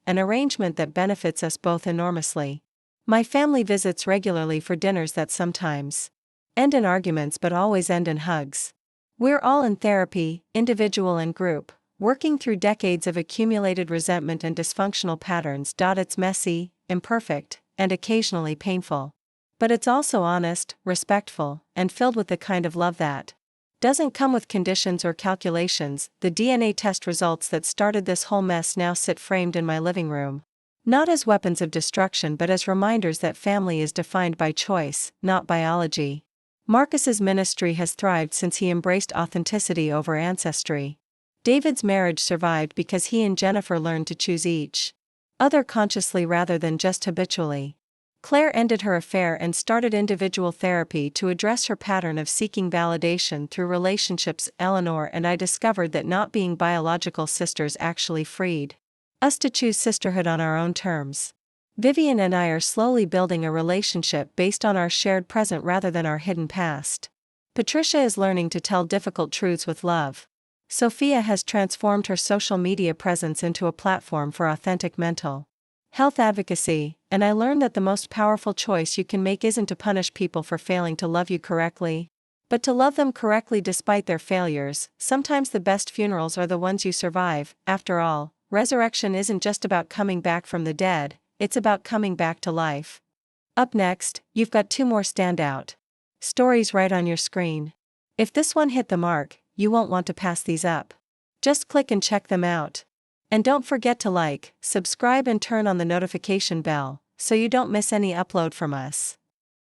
an arrangement that benefits us both enormously. My family visits regularly for dinners that sometimes end in arguments but always end in hugs. We're all in therapy, individual and group, working through decades of accumulated resentment and dysfunctional patterns. It's messy, imperfect, and occasionally painful. But it's also honest, respectful, and filled with the kind of love that doesn't come with conditions or calculations. The DNA test results that started this whole mess now sit framed in my living room. Not as weapons of destruction but as reminders that family is defined by choice, not biology. Marcus's ministry has thrived since he embraced authenticity over ancestry. David's marriage survived because he and Jennifer learned to choose each other consciously rather than just habitually. Claire ended her affair and started individual therapy to address her pattern of seeking validation through relationships. Eleanor and I discovered that not being biological sisters actually freed us to choose sisterhood on our own terms. Vivian and I are slowly building a relationship based on our shared present rather than our hidden past. Patricia is learning to tell difficult truths with love. Sophia has transformed her social media presence into a platform for authentic mental health advocacy, and I learned that the most powerful choice you can make isn't to punish people for failing to love you correctly, but to love them correctly despite their failures. Sometimes the best funerals are the ones you survive. After all, resurrection isn't just about coming back from the dead, it's about coming back to life. Up next, you've got 2 more standout stories right on your screen. If this one hit the mark, you won't want to pass these up. Just click and check them out. And don't forget to like, subscribe and turn on the notification bell, so you don't miss any upload from us.